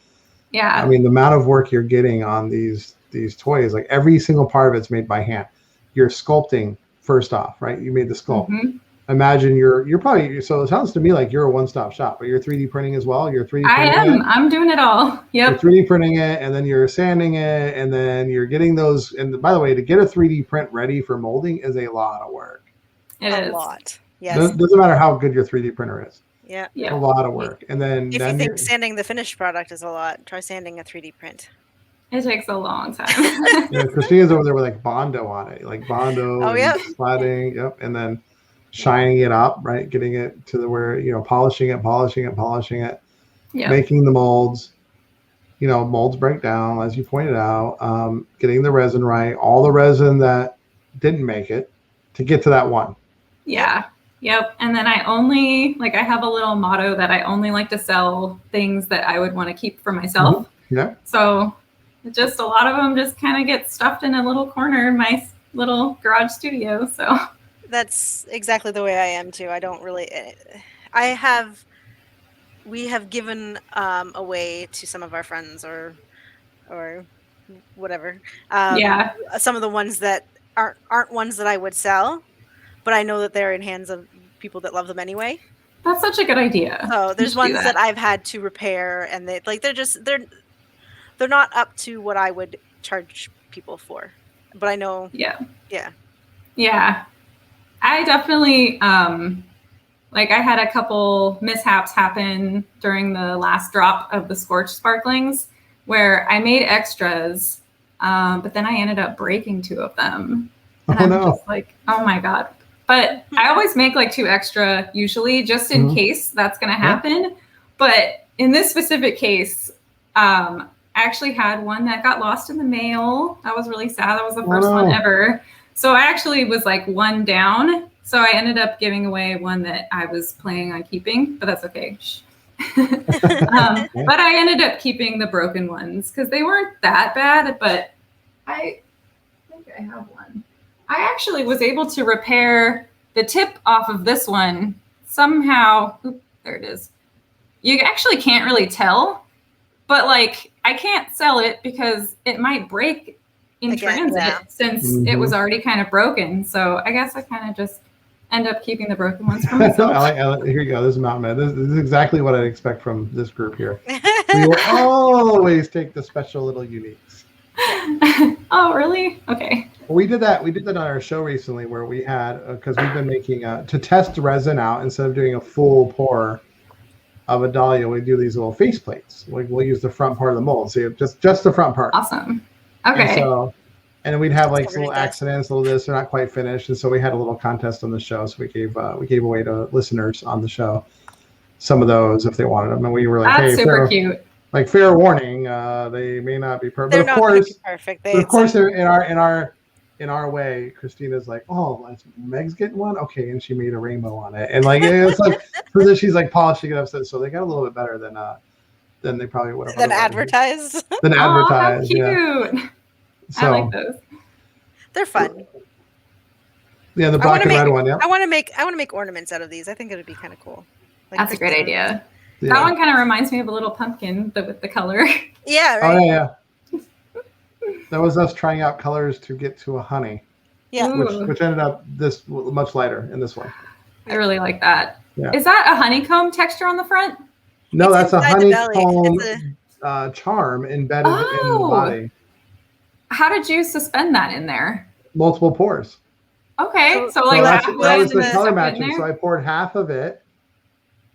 Yeah. I mean, the amount of work you're getting on these toys, like every single part of it's made by hand. You're sculpting first off, right? You made the sculpt. Mm-hmm. Imagine you're probably, so it sounds to me like you're a one-stop shop, but you're 3D printing as well. You're 3D printing I am. I'm doing it all. Yep. You're 3D printing it, and then you're sanding it, and then you're getting those. And by the way, to get a 3D print ready for molding is a lot of work. It is a lot. Yes. Doesn't matter how good your 3D printer is. Yeah. It's a lot of work. And then if you think sanding the finished product is a lot, try sanding a 3D print. It takes a long time. Yeah, Christina's over there with like Bondo on it, like Bondo Oh, and yep. sliding, yep, and then shining it up, right, getting it to the where polishing it, Yeah. making the molds. Molds break down, as you pointed out. Getting the resin right, all the resin that didn't make it to get to that one. Yeah. Yep. And then I have a little motto that I only like to sell things that I would want to keep for myself. Yeah. So just a lot of them just kind of get stuffed in a little corner in my little garage studio. So That's exactly the way I am too. I don't really. We have given away to some of our friends or whatever. Yeah. Some of the ones that aren't ones that I would sell, but I know that they're in hands of people that love them anyway. That's such a good idea. So there's ones that I've had to repair, and they're not up to what I would charge people for. But I know. Yeah. Yeah. Yeah. I definitely I had a couple mishaps happen during the last drop of the Scorched Sparklings where I made extras, but then I ended up breaking 2 of them. And I'm just like, oh my God. But I always make like 2 extra usually just in case that's going to happen. Yeah. But in this specific case, I actually had one that got lost in the mail. That was really sad. That was the first one ever. So I actually was like 1 down. So I ended up giving away one that I was planning on keeping, but that's okay. But I ended up keeping the broken ones because they weren't that bad, but I think I have one. I actually was able to repair the tip off of this one somehow. Oop, there it is. You actually can't really tell, but I can't sell it because it might break in transit since it was already kind of broken. So I guess I kind of just end up keeping the broken ones for myself. Here you go. This is Mountain Man. This is exactly what I'd expect from this group here. We will always take the special little uniques. Oh, really? Okay. We did that. We did that on our show recently where we had, because we've been making, to test resin out, instead of doing a full pour of a dahlia, we do these little face plates. We'll use the front part of the mold. So just the front part. Awesome. Okay. And we'd have like little accidents, little this, they're not quite finished. And so we had a little contest on the show. So we gave away to listeners on the show some of those if they wanted them. And we were like, that's super cute. Like fair warning, they may not be perfect. They're not going to be perfect. But of course, in our way, Christina's like, oh, Meg's getting one, okay, and she made a rainbow on it, and like it's like for this, she's like polishing it up, so they got a little bit better than they probably would have. Than advertised. Than advertised. How cute. Yeah. So, I like those. They're fun. Yeah, the black and red one. Yeah. I want to make ornaments out of these. I think it would be kind of cool. That's a great idea. Yeah. That one kind of reminds me of a little pumpkin, but with the color. Yeah. Right. Oh yeah. That was us trying out colors to get to a honey. Yeah. Which ended up this much lighter in this one. I really like that. Yeah. Is that a honeycomb texture on the front? No, that's a honeycomb charm embedded in the body. How did you suspend that in there? Multiple pours. Okay, so that was the color matching. So I poured half of it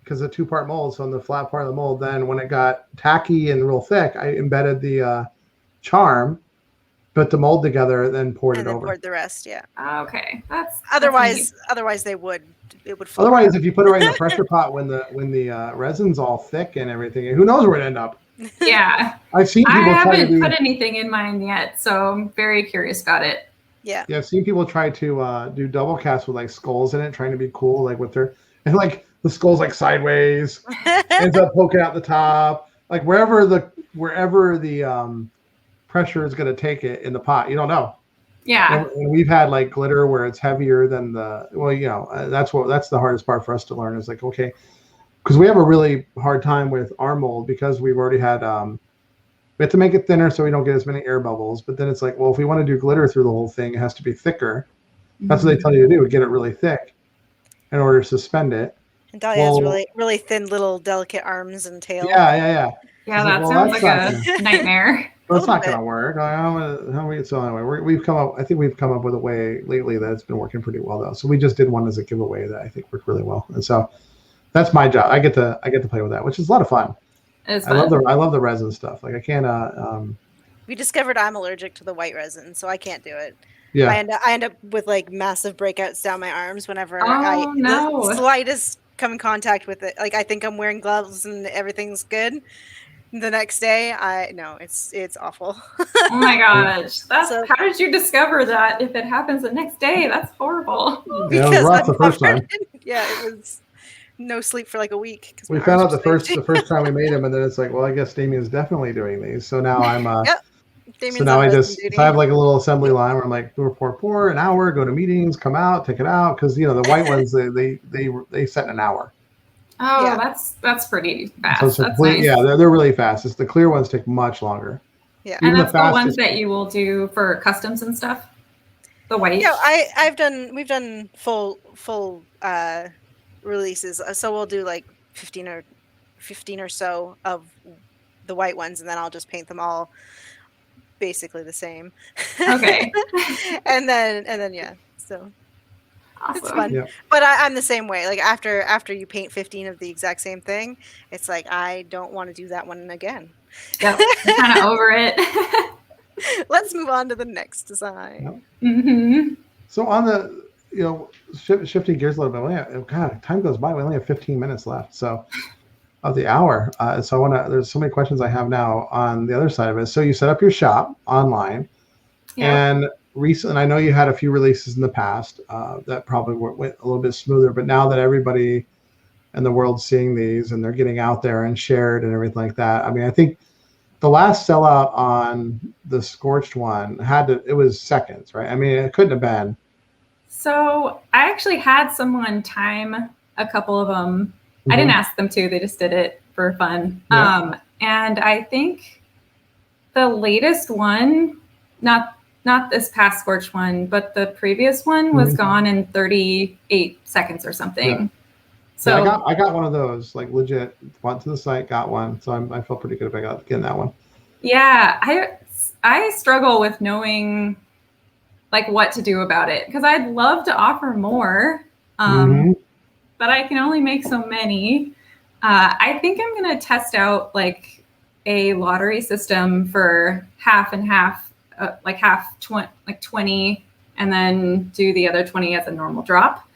because a 2-part mold. So on the flat part of the mold, then when it got tacky and real thick, I embedded the charm, put the mold together, and then poured it over. Poured the rest, yeah. Okay, that's otherwise it would. Otherwise, if you put it right in the pressure pot when the resin's all thick and everything, who knows where it end up? Yeah, I've seen people I haven't put anything in mine yet, so I'm very curious about it. Yeah, I've seen people try to do double cast with like skulls in it, trying to be cool, like with their and like the skull's like sideways, ends up poking out the top, like wherever the pressure is going to take it in the pot, you don't know. Yeah, and we've had like glitter where it's heavier than that's the hardest part for us to learn is like, okay, because we have a really hard time with our mold because we've already had we have to make it thinner so we don't get as many air bubbles. But then it's like, well, if we want to do glitter through the whole thing, it has to be thicker. That's what they tell you to do, get it really thick in order to suspend it. And Dahlia has really, really thin little delicate arms and tail. Yeah, that sounds like a nightmare. Well, it's not going to work. So anyway, we've come up with a way lately that's been working pretty well though. So we just did one as a giveaway that I think worked really well. And so that's my job. I get to play with that, which is a lot of fun. It's fun. I love the resin stuff. Like I can't We discovered I'm allergic to the white resin, so I can't do it. Yeah. I end up with like massive breakouts down my arms whenever Oh, no. the slightest come in contact with it. Like I think I'm wearing gloves and everything's good. The next day, it's awful. Oh my gosh. So- How did you discover that if it happens the next day? That's horrible. Yeah, it was rough the first time. Yeah, it was no sleep for like a week. 'cause We my found arms out were the first time we made them, and then it's like, well, I guess Damien's definitely doing these. So now I'm Yep. so Damien's now on I resin duty. so I have like a little assembly line where I'm like, pour an hour, go to meetings, come out, take it out, because the white ones they set in an hour. Oh, Yeah. that's pretty fast. So it's That's nice. yeah, they're really fast. It's the clear ones take much longer. Yeah. And Even that's the ones fastest- that you will do for customs and stuff. The white. Yeah, we've done full releases. So we'll do like 15 or so of the white ones, and then I'll just paint them all basically the same. Okay. and then yeah, so Awesome. it's fun. Yeah. But I'm the same way. Like after you paint 15 of the exact same thing, it's like I don't want to do that one again. Yep. I'm kind of over it. Let's move on to the next design. Mm-hmm. So on the shifting gears a little bit. God, time goes by. We only have 15 minutes left. So of the hour. So there's so many questions I have now on the other side of it. So you set up your shop online, and recently, I know you had a few releases in the past that probably went a little bit smoother, but now that everybody in the world's seeing these and they're getting out there and shared and everything like that, I mean, I think the last sellout on the Scorched one it was seconds, right? I mean, it couldn't have been. So I actually had someone time a couple of them. I didn't ask them to, they just did it for fun. Yeah. And I think the latest one, not this past Scorch one, but the previous one was gone in 38 seconds or something. Yeah. So yeah, I got one of those, like legit, went to the site, got one. So I felt pretty good about getting that one. Yeah, I struggle with knowing like what to do about it, because I'd love to offer more. But I can only make so many. I think I'm going to test out like a lottery system for half and half, like 20, and then do the other 20 as a normal drop,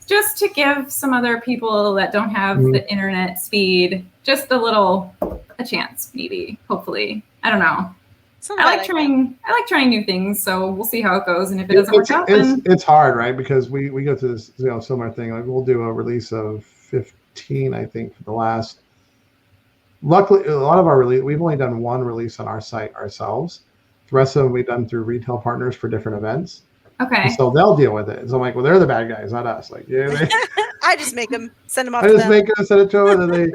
just to give some other people that don't have the internet speed just a chance, maybe, hopefully. I don't know. I like trying new things, so we'll see how it goes. And if it doesn't work out, then it's hard, right? Because we go through this similar thing. Like we'll do a release of 15, I think, for the last. Luckily, a lot of our we've only done one release on our site ourselves. The rest of them we've done through retail partners for different events. Okay. And so they'll deal with it. So I'm like, well, they're the bad guys, not us. Like, yeah, I just make them, send them off. I just make them, send it to them,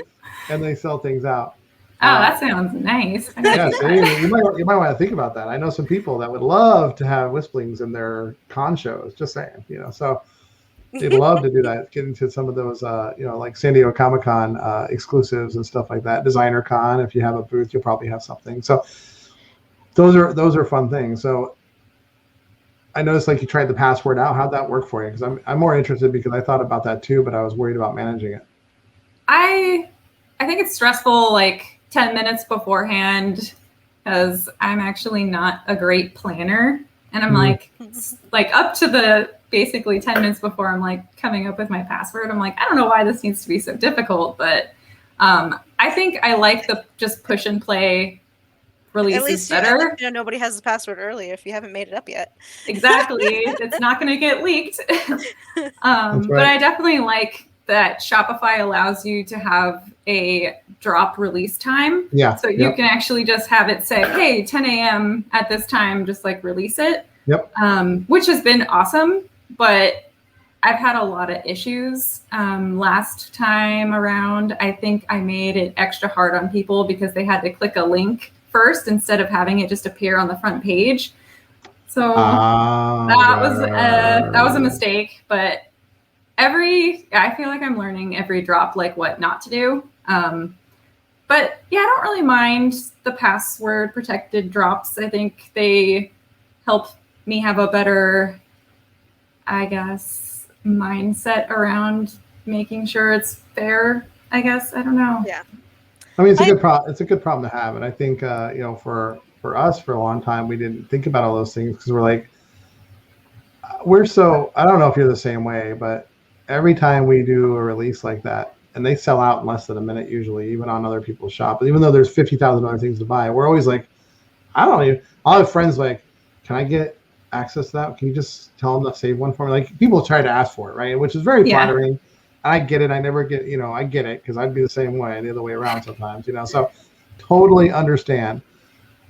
and they sell things out. Oh, that sounds nice. Yeah, so you might want to think about that. I know some people that would love to have Wisplings in their con shows. Just saying, so they'd love to do that. Get into some of those, like San Diego Comic-Con exclusives and stuff like that. Designer Con, if you have a booth, you'll probably have something. So those are fun things. So I noticed like you tried the password out. How'd that work for you? Because I'm more interested because I thought about that too, but I was worried about managing it. I think it's stressful like 10 minutes beforehand, because I'm actually not a great planner, and I'm like up to the basically 10 minutes before I'm like coming up with my password. I'm like, I don't know why this needs to be so difficult, but I think I like the just push and play releases at least better. Nobody has the password early if you haven't made it up yet. Exactly. It's not going to get leaked. Right. But I definitely like that Shopify allows you to have a drop release time. Yeah. So you can actually just have it say, hey, 10 a.m. at this time, just like release it. Yep. Which has been awesome, but I've had a lot of issues. Last time around, I think I made it extra hard on people because they had to click a link first instead of having it just appear on the front page. So that was a mistake, but I feel like I'm learning every drop, like what not to do. But yeah, I don't really mind the password protected drops. I think they help me have a better, I guess, mindset around making sure it's fair. I guess, I don't know. Yeah. I mean, it's a good problem to have, and I think for for us for a long time, we didn't think about all those things because we're like, we're so, I don't know if you're the same way, but every time we do a release like that, and they sell out in less than a minute usually, even on other people's shop, even though there's 50,000 other things to buy, we're always like, I don't even, I'll have friends like, can I get access to that? Can you just tell them to save one for me? Like people try to ask for it, right? Which is very flattering. I get it. I never get, I get it because I'd be the same way, the other way around sometimes, so totally understand.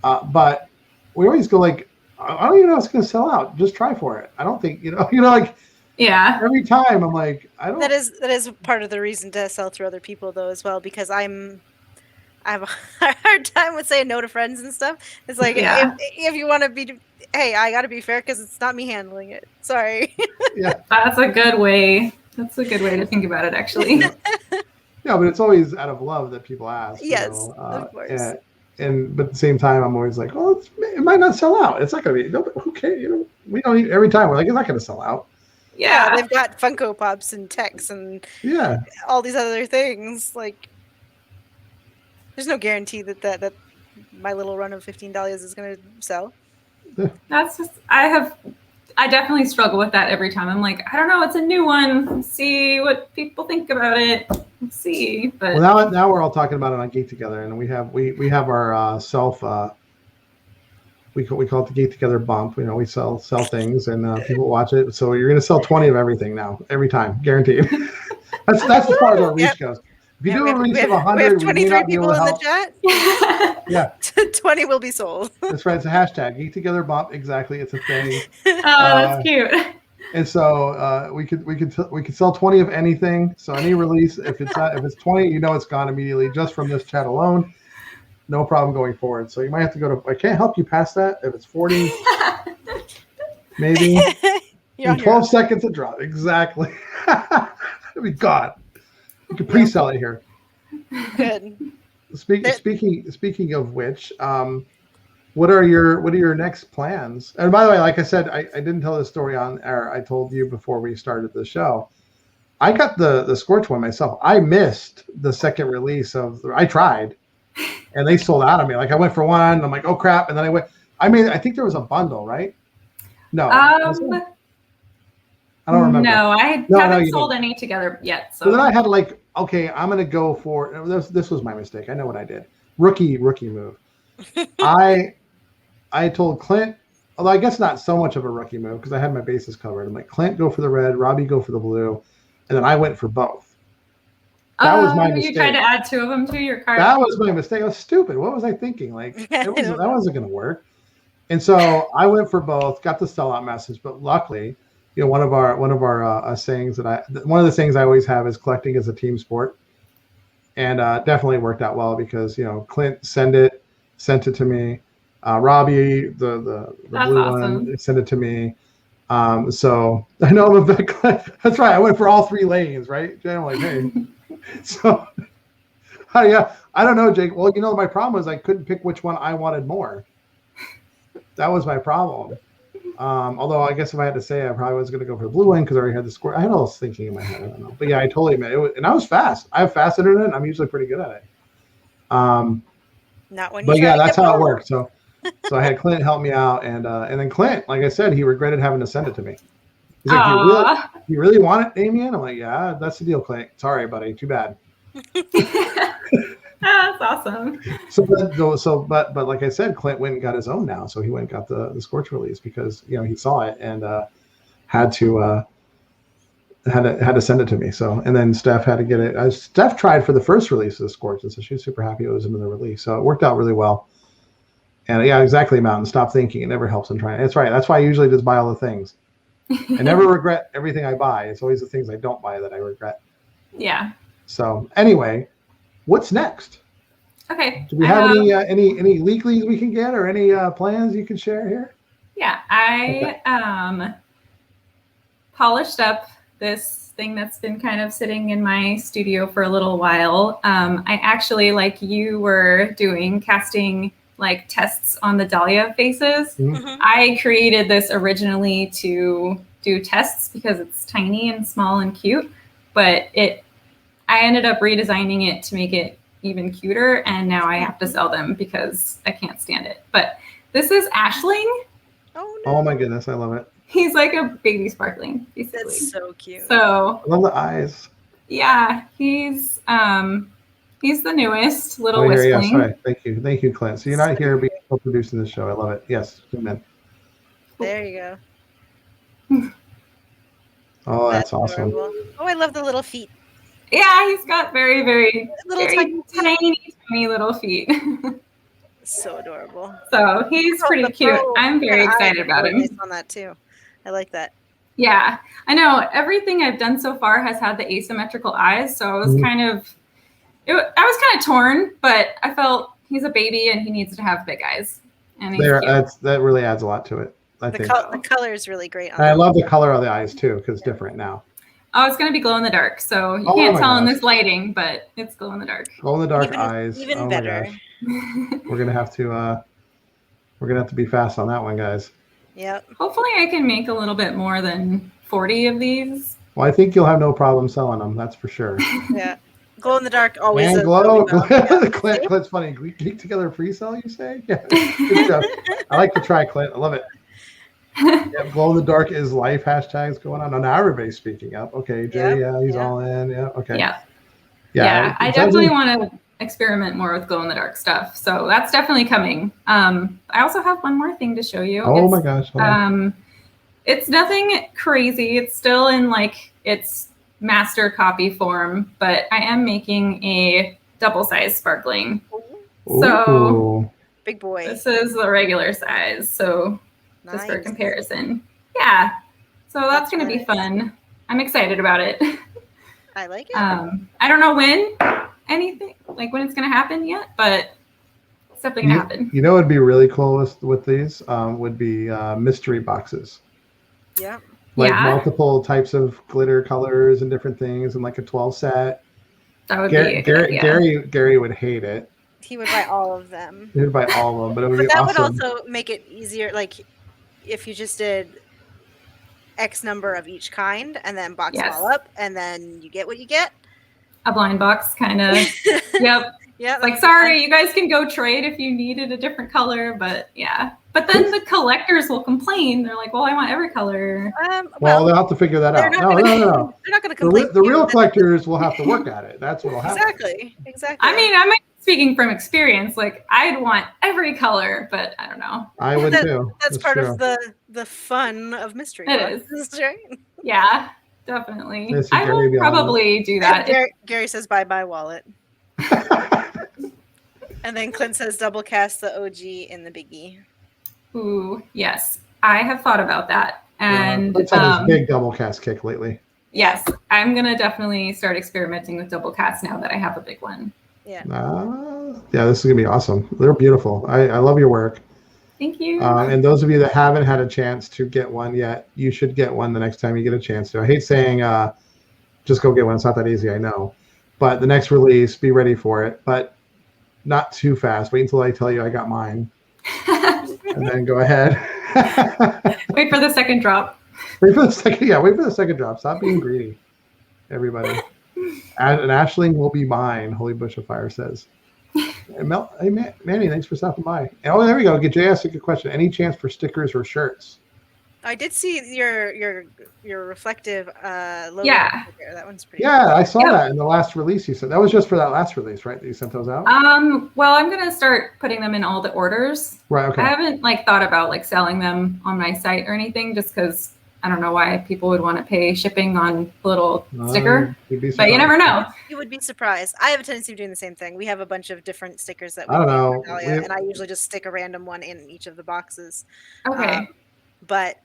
But we always go like, I don't even know if it's going to sell out. Just try for it. I don't think, like, every time I'm like, I don't. That is part of the reason to sell through other people though as well, because I have a hard time with saying no to friends and stuff. It's like, if you want to be, hey, I got to be fair because it's not me handling it. Sorry. Yeah. That's a good way. That's a good way to think about it, actually. Yeah, but it's always out of love that people ask. Yes, of course. But at the same time, I'm always like, oh, it might not sell out. It's not going to be, who cares? We don't need, every time we're like, it's not going to sell out. Yeah, they've got Funko Pops and techs and all these other things. Like, there's no guarantee that my little run of $15 is going to sell. Yeah. That's just, I definitely struggle with that every time. I'm like, I don't know, it's a new one. Let's see what people think about it. Let's see. But now we're all talking about it on Geek Together, and we have our self. We call it the Geek Together bump. We sell things, and people watch it. So you're going to sell 20 of everything now, every time, guaranteed. that's as far as our reach goes. If you do a release of 100, we have 23 people in the chat. Yeah, 20 will be sold. That's right. It's a hashtag Geek Together bump. Exactly, it's a thing. Oh, that's cute. And so we could sell 20 of anything. So any release, if it's 20, it's gone immediately just from this chat alone. No problem going forward. So you might have to go to. I can't help you past that. If it's 40, maybe in 12 seconds it drops. Exactly. It'll be gone. You can pre-sell it here. Good. Speaking of which, what are your next plans? And by the way, like I said, I didn't tell this story on air. I told you before we started the show. I got the Scorch one myself. I missed the second release I tried, and they sold out on me. Like I went for one, and I'm like, oh crap, and then I think there was a bundle, right? No. I don't remember. No, I haven't sold any together yet. So then I had like, okay, I'm gonna go for this was my mistake. I know what I did. Rookie move. I told Clint, although I guess not so much of a rookie move because I had my bases covered. I'm like, Clint, go for the red, Robbie, go for the blue, and then I went for both. That was my mistake. You tried to add two of them to your card. That was my mistake. I was stupid. What was I thinking? Like that wasn't gonna work. And so I went for both. Got the sellout message, but luckily. One of our sayings one of the things I always have is collecting is a team sport, and definitely worked out well because Clint sent it to me, Robbie the blue awesome. one sent it to me, so I know I'm a big that's right. I went for all three lanes, right? I'm like, hey, so I don't know, Jake. Well, my problem was I couldn't pick which one I wanted more. That was my problem. Although I guess if I had to say, I probably was going to go for the blue one because I already had the score. I had all this thinking in my head. I don't know, but yeah, I totally admit it. And I was fast. I have fast internet. I'm usually pretty good at it. Not when. But yeah, that's how it worked. So I had Clint help me out, and then Clint, like I said, he regretted having to send it to me. He's like, you really want it, Damien? I'm like, yeah, that's the deal, Clint. Sorry, buddy. Too bad. That's awesome. But like I said, Clint went and got his own now. So he went and got the Scorch release because he saw it and had to send it to me. So and then Steph had to get it. Steph tried for the first release of the Scorch, and so she was super happy it was into the release. So it worked out really well. And yeah, exactly, Mountain. Stop thinking. It never helps in trying. That's right. That's why I usually just buy all the things. I never regret everything I buy. It's always the things I don't buy that I regret. Yeah. So anyway. What's next? Okay. Do we have any leaks we can get or any plans you can share here? Yeah, I polished up this thing that's been kind of sitting in my studio for a little while. I actually, like you were doing, casting like tests on the Dahlia faces. Mm-hmm. I created this originally to do tests because it's tiny and small and cute, but I ended up redesigning it to make it even cuter, and now I have to sell them because I can't stand it. But this is Ashling. Oh no! Oh my goodness, I love it. He's like a baby sparkling, basically. That's so cute. So I love the eyes. yeah, he's the newest little Oh, here, yeah, Wispling. sorry. Thank you, Clint. So you're not here being co-producing the show. I love it. Yes, zoom in. There you go. Oh, that's awesome. adorable. Oh, I love the little feet. Yeah, he's got very, very, Little very tiny little feet. So adorable. So he's pretty cute. I'm very excited about him. On that too. I like that. Yeah, I know. Everything I've done so far has had the asymmetrical eyes, so I was kind of torn, but I felt he's a baby and he needs to have big eyes. And he's cute. That really adds a lot to it. I think the color is really great. I love the color of the eyes too, because it's different now. Oh, it's going to be glow in the dark, so you can't tell in this lighting, but it's glow in the dark. Glow in the dark eyes. Even better. We're gonna have to be fast on that one, guys. Yep. Hopefully I can make a little bit more than 40 of these. Well, I think you'll have no problem selling them. That's for sure. Yeah. Glow in the dark always. Man, glow. Clint's funny. Geek together pre-sell, you say? Yeah. Good job. I like to try, Clint. I love it. Yeah, glow in the dark is life hashtags going on. Now everybody's speaking up. Okay, Jay, he's all in. Yeah. Okay. Yeah. I definitely want to experiment more with glow in the dark stuff. So that's definitely coming. I also have one more thing to show you. Oh my gosh. It's nothing crazy. It's still in like its master copy form, but I am making a double size sparkling. Ooh. So big boy. This is the regular size. So just for comparison. Yeah. So that's going to be fun. I'm excited about it. I like it. I don't know when it's going to happen yet, but it's definitely going to happen. You know what would be really cool with these would be mystery boxes. Yeah. Like multiple types of glitter colors and different things and like a 12 set. That would be Gary would hate it. He would buy all of them. He would buy all of them, but it would be that awesome. Would also make it easier, like if you just did X number of each kind and then box them all up and then you get what you get. A blind box kind of. Yep. Yeah. Like, sorry, you guys can go trade if you needed a different color, but yeah. But then the collectors will complain. They're like, well, I want every color. Well, they'll have to figure that out. No. They're not going to complain. The real collectors will have to work at it. That's what will happen. Exactly. I mean, I'm speaking from experience. Like, I'd want every color, but I don't know. I would too. That's part of the fun of mystery. It is. Right? Yeah, definitely. I will probably do that. Gary says, bye-bye wallet. And then Clint says double cast the OG in the biggie. Ooh, yes. I have thought about that. And Clint's had his big double cast kick lately. Yes. I'm going to definitely start experimenting with double cast now that I have a big one. Yeah. This is going to be awesome. They're beautiful. I love your work. Thank you. And those of you that haven't had a chance to get one yet, you should get one the next time you get a chance to. I hate saying just go get one. It's not that easy, I know. But the next release, be ready for it. But not too fast. Wait until I tell you I got mine. And then go ahead. Wait for the second drop. Wait for the second drop. Stop being greedy, everybody. An Ashling will be mine, Holy Bush of Fire says. Hey, Manny, thanks for stopping by. Oh, there we go. Jay asked a good question. Any chance for stickers or shirts? I did see your reflective logo. Yeah. There. That one's pretty. Yeah, I saw that in the last release you said. That was just for that last release, right? That you sent those out? Well, I'm gonna start putting them in all the orders. Right, okay. I haven't thought about selling them on my site or anything, just because I don't know why people would want to pay shipping on a little sticker. But you never know. You would be surprised. I have a tendency of doing the same thing. We have a bunch of different stickers that we I don't know. and I usually just stick a random one in each of the boxes. Okay. But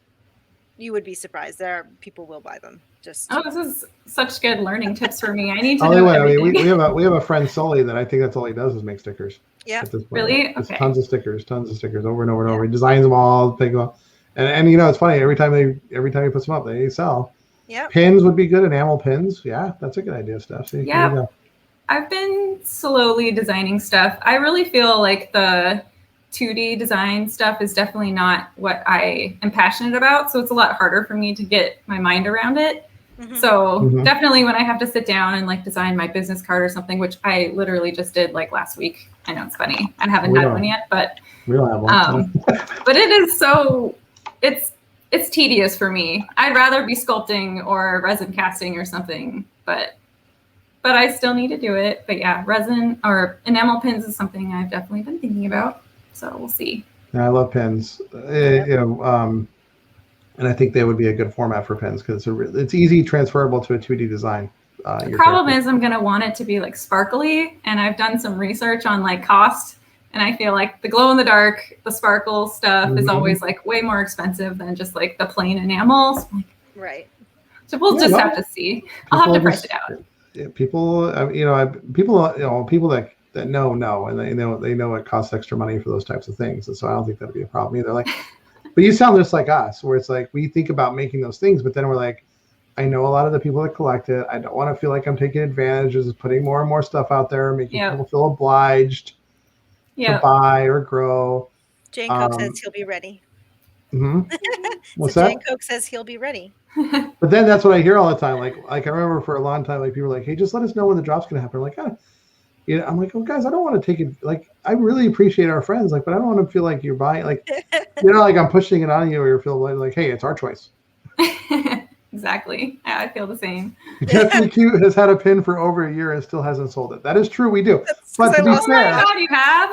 you would be surprised. People will buy them. This is such good learning tips for me. I need to know everything. We have a friend Sully that I think that's all he does is make stickers. Yeah. Really? Okay. Tons of stickers over and over and over. He designs them all, take them all. And it's funny, every time he puts them up, they sell. Yeah. Pins would be good, enamel pins. Yeah, that's a good idea, Steph. See, yeah. I've been slowly designing stuff. I really feel like the 2D design stuff is definitely not what I am passionate about. So it's a lot harder for me to get my mind around it. So Mhm. definitely when I have to sit down and like design my business card or something, which I literally just did like last week. I know it's funny. I haven't had one yet, but we don't have one. but it is so it's tedious for me. I'd rather be sculpting or resin casting or something, but I still need to do it. But yeah, resin or enamel pins is something I've definitely been thinking about. So we'll see. Yeah, I love pins. You know, and I think they would be a good format for pins because it's easy transferable to a 2D design. The problem is I'm gonna want it to be like sparkly, and I've done some research on like cost, and I feel like the glow in the dark, the sparkle stuff is always like way more expensive than just like the plain enamels. Right. So we'll just have to see. I'll have to price it out. People, you know, people that know, and they know it costs extra money for those types of things, and so I don't think that'd be a problem either. Like, but you sound just like us, where it's like we think about making those things, but then we're like, I know a lot of the people that collect it. I don't want to feel like I'm taking advantage of putting more and more stuff out there, making people feel obliged to buy or grow. Jane Coke says he'll be ready. What's so that? Jane Coke says he'll be ready. But then that's what I hear all the time. Like I remember for a long time, like people were like, "Hey, just let us know when the drop's gonna happen." I'm like, you know, I'm like, "Oh, guys, I don't want to take it. Like, I really appreciate our friends, like, but I don't want to feel like you're buying, like, you know, like I'm pushing it on you, or you feel like, hey, it's our choice." Exactly. I feel the same. Jeffrey Q has had a pin for over a year and still hasn't sold it. That is true. We do. But to be fair, God, you have.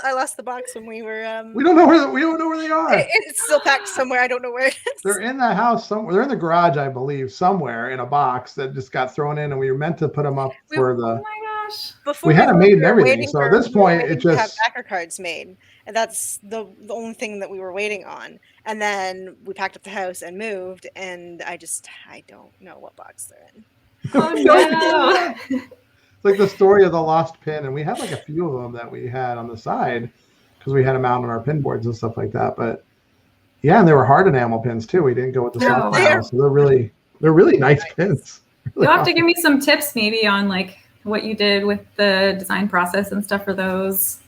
I lost the box when we were. We don't know where they are. It's still packed somewhere. I don't know where it is. They're in the house somewhere. They're in the garage, I believe, somewhere in a box that just got thrown in, and we were meant to put them up for the. Oh my gosh! Before we had them made and everything. So at this point, it just have backer cards made, and that's the only thing that we were waiting on. And then we packed up the house and moved, and I don't know what box they're in. Oh no! It's like the story of the lost pin, and we had like a few of them that we had on the side because we had them out on our pin boards and stuff like that. But yeah, and they were hard enamel pins too. We didn't go with the soft enamel, so they're really nice pins. Really You'll have to give me some tips maybe on like what you did with the design process and stuff for those.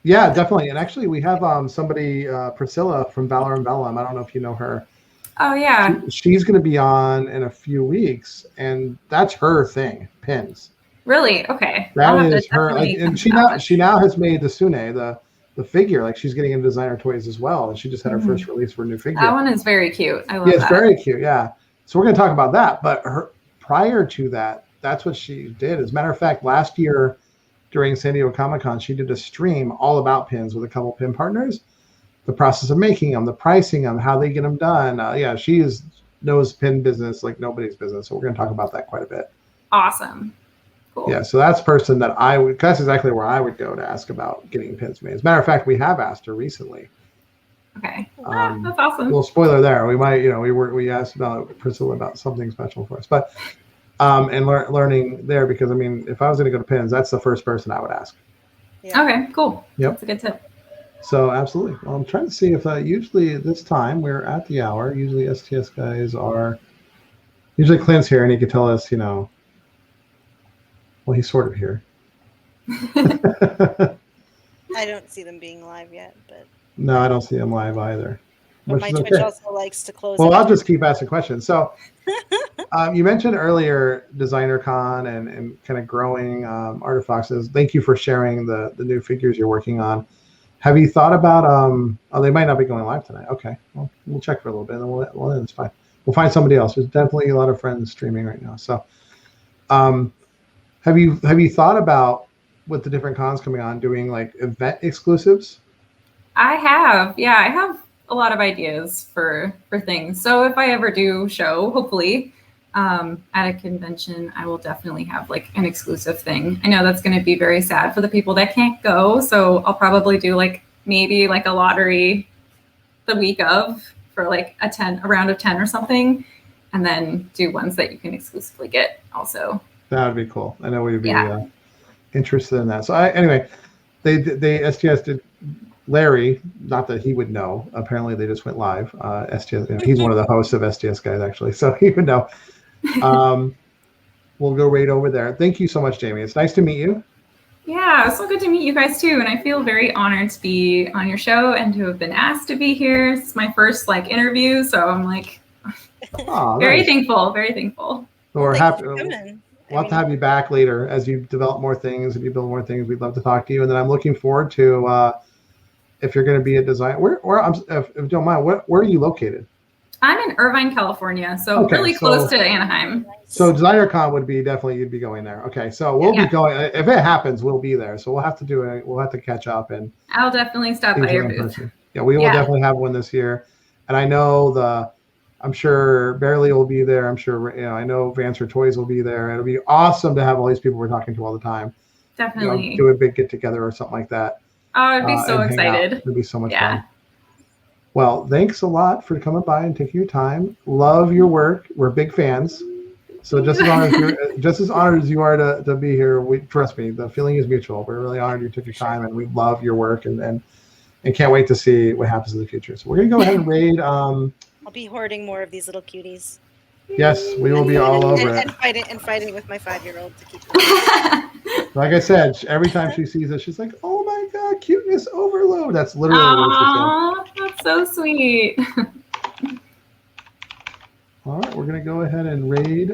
Yeah, definitely. And actually, we have somebody, Priscilla from Valor and Vellum. I don't know if you know her. Oh yeah. She's going to be on in a few weeks, and that's her thing, pins. Really? Okay. That is her, and she now has made the Sune, the figure. Like she's getting into designer toys as well, and she just had her first release for a new figure. That one is very cute. I love that. It's very cute. Yeah. So we're going to talk about that. But prior to that, that's what she did. As a matter of fact, last year during San Diego Comic-Con, she did a stream all about pins with a couple pin partners, the process of making them, the pricing them, how they get them done. Yeah, she knows pin business like nobody's business. So we're going to talk about that quite a bit. Awesome. Cool. Yeah, so that's person that that's exactly where I would go to ask about getting pins made. As a matter of fact, we have asked her recently. Okay. That's awesome. Well, spoiler there. We might, we asked about Priscilla about something special for us, but and learning there, because I mean, if I was going to go to pins, that's the first person I would ask. Yeah. Okay, cool. Yep. That's a good tip. So absolutely. Well, I'm trying to see if usually this time we're at the hour. Usually STS guys are. Usually Clint's here and he could tell us, well, he's sort of here. I don't see them being live yet, but. No, I don't see them live either. But my Twitch also likes to close. Well, I'll just keep asking questions. So you mentioned earlier Designer Con and kind of growing artifacts. Thank you for sharing the new figures you're working on. Have you thought about, they might not be going live tonight. Okay, well, we'll check for a little bit and then we'll end. It's fine. We'll find somebody else. There's definitely a lot of friends streaming right now. So have you thought about, with the different cons coming on, doing like event exclusives? I have. Yeah, I have a lot of ideas for things. So if I ever do show, hopefully at a convention, I will definitely have like an exclusive thing. I know that's going to be very sad for the people that can't go. So I'll probably do like maybe like a lottery the week of for like a round of 10 or something, and then do ones that you can exclusively get also. That would be cool. I know we'd be interested in that. So anyway, they STS did. Larry, not that he would know. Apparently, they just went live. STS, he's one of the hosts of STS guys, actually, so he would know. We'll go right over there. Thank you so much, Jamie. It's nice to meet you. Yeah, it's so good to meet you guys too, and I feel very honored to be on your show and to have been asked to be here. It's my first interview, so I'm like Oh, Very nice. thankful. Very thankful. So we're Thanks happy. for coming. We'll have to have you back later as you develop more things. If you build more things, we'd love to talk to you. And then I'm looking forward to if you're going to be a design. If you don't mind, where are you located? I'm in Irvine, California, so Okay, really close to Anaheim. So Designer Con would be definitely you'd be going there. Okay, so we'll be going if it happens. We'll be there. So we'll have to do it. We'll have to catch up and. I'll definitely stop by your booth. Yeah, we will definitely have one this year, and I know I'm sure Barely will be there. I'm sure I know Vancer Toys will be there. It'll be awesome to have all these people we're talking to all the time. Definitely do a big get together or something like that. Oh, I'd be so excited. It'd be so much fun. Well, thanks a lot for coming by and taking your time. Love your work. We're big fans. So just as honored as you are to be here, trust me, the feeling is mutual. We're really honored you took your time, and we love your work and can't wait to see what happens in the future. So we're gonna go ahead and raid. I'll be hoarding more of these little cuties. Yes, we will be all over it. And fighting with my 5-year-old to keep them. Like I said, every time she sees it, she's like, "Oh my god, cuteness overload!" That's literally what she said. That's so sweet. All right, we're gonna go ahead and raid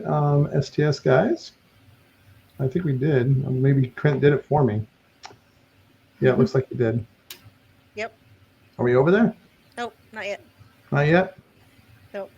STS guys. I think we did. Maybe Trent did it for me. Yeah, it looks like he did. Yep. Are we over there? Nope, not yet. Not yet? Nope.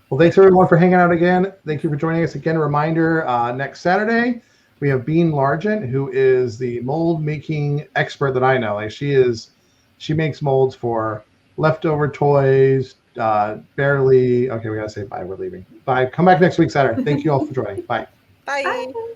Well, thanks everyone for hanging out again. Thank you for joining us again. A reminder, next Saturday, we have Bean Largent, who is the mold making expert that I know. Like she makes molds for leftover toys, Barely. Okay, we gotta say bye. We're leaving. Bye. Come back next week, Saturday. Thank you all for joining. Bye. Bye. Bye.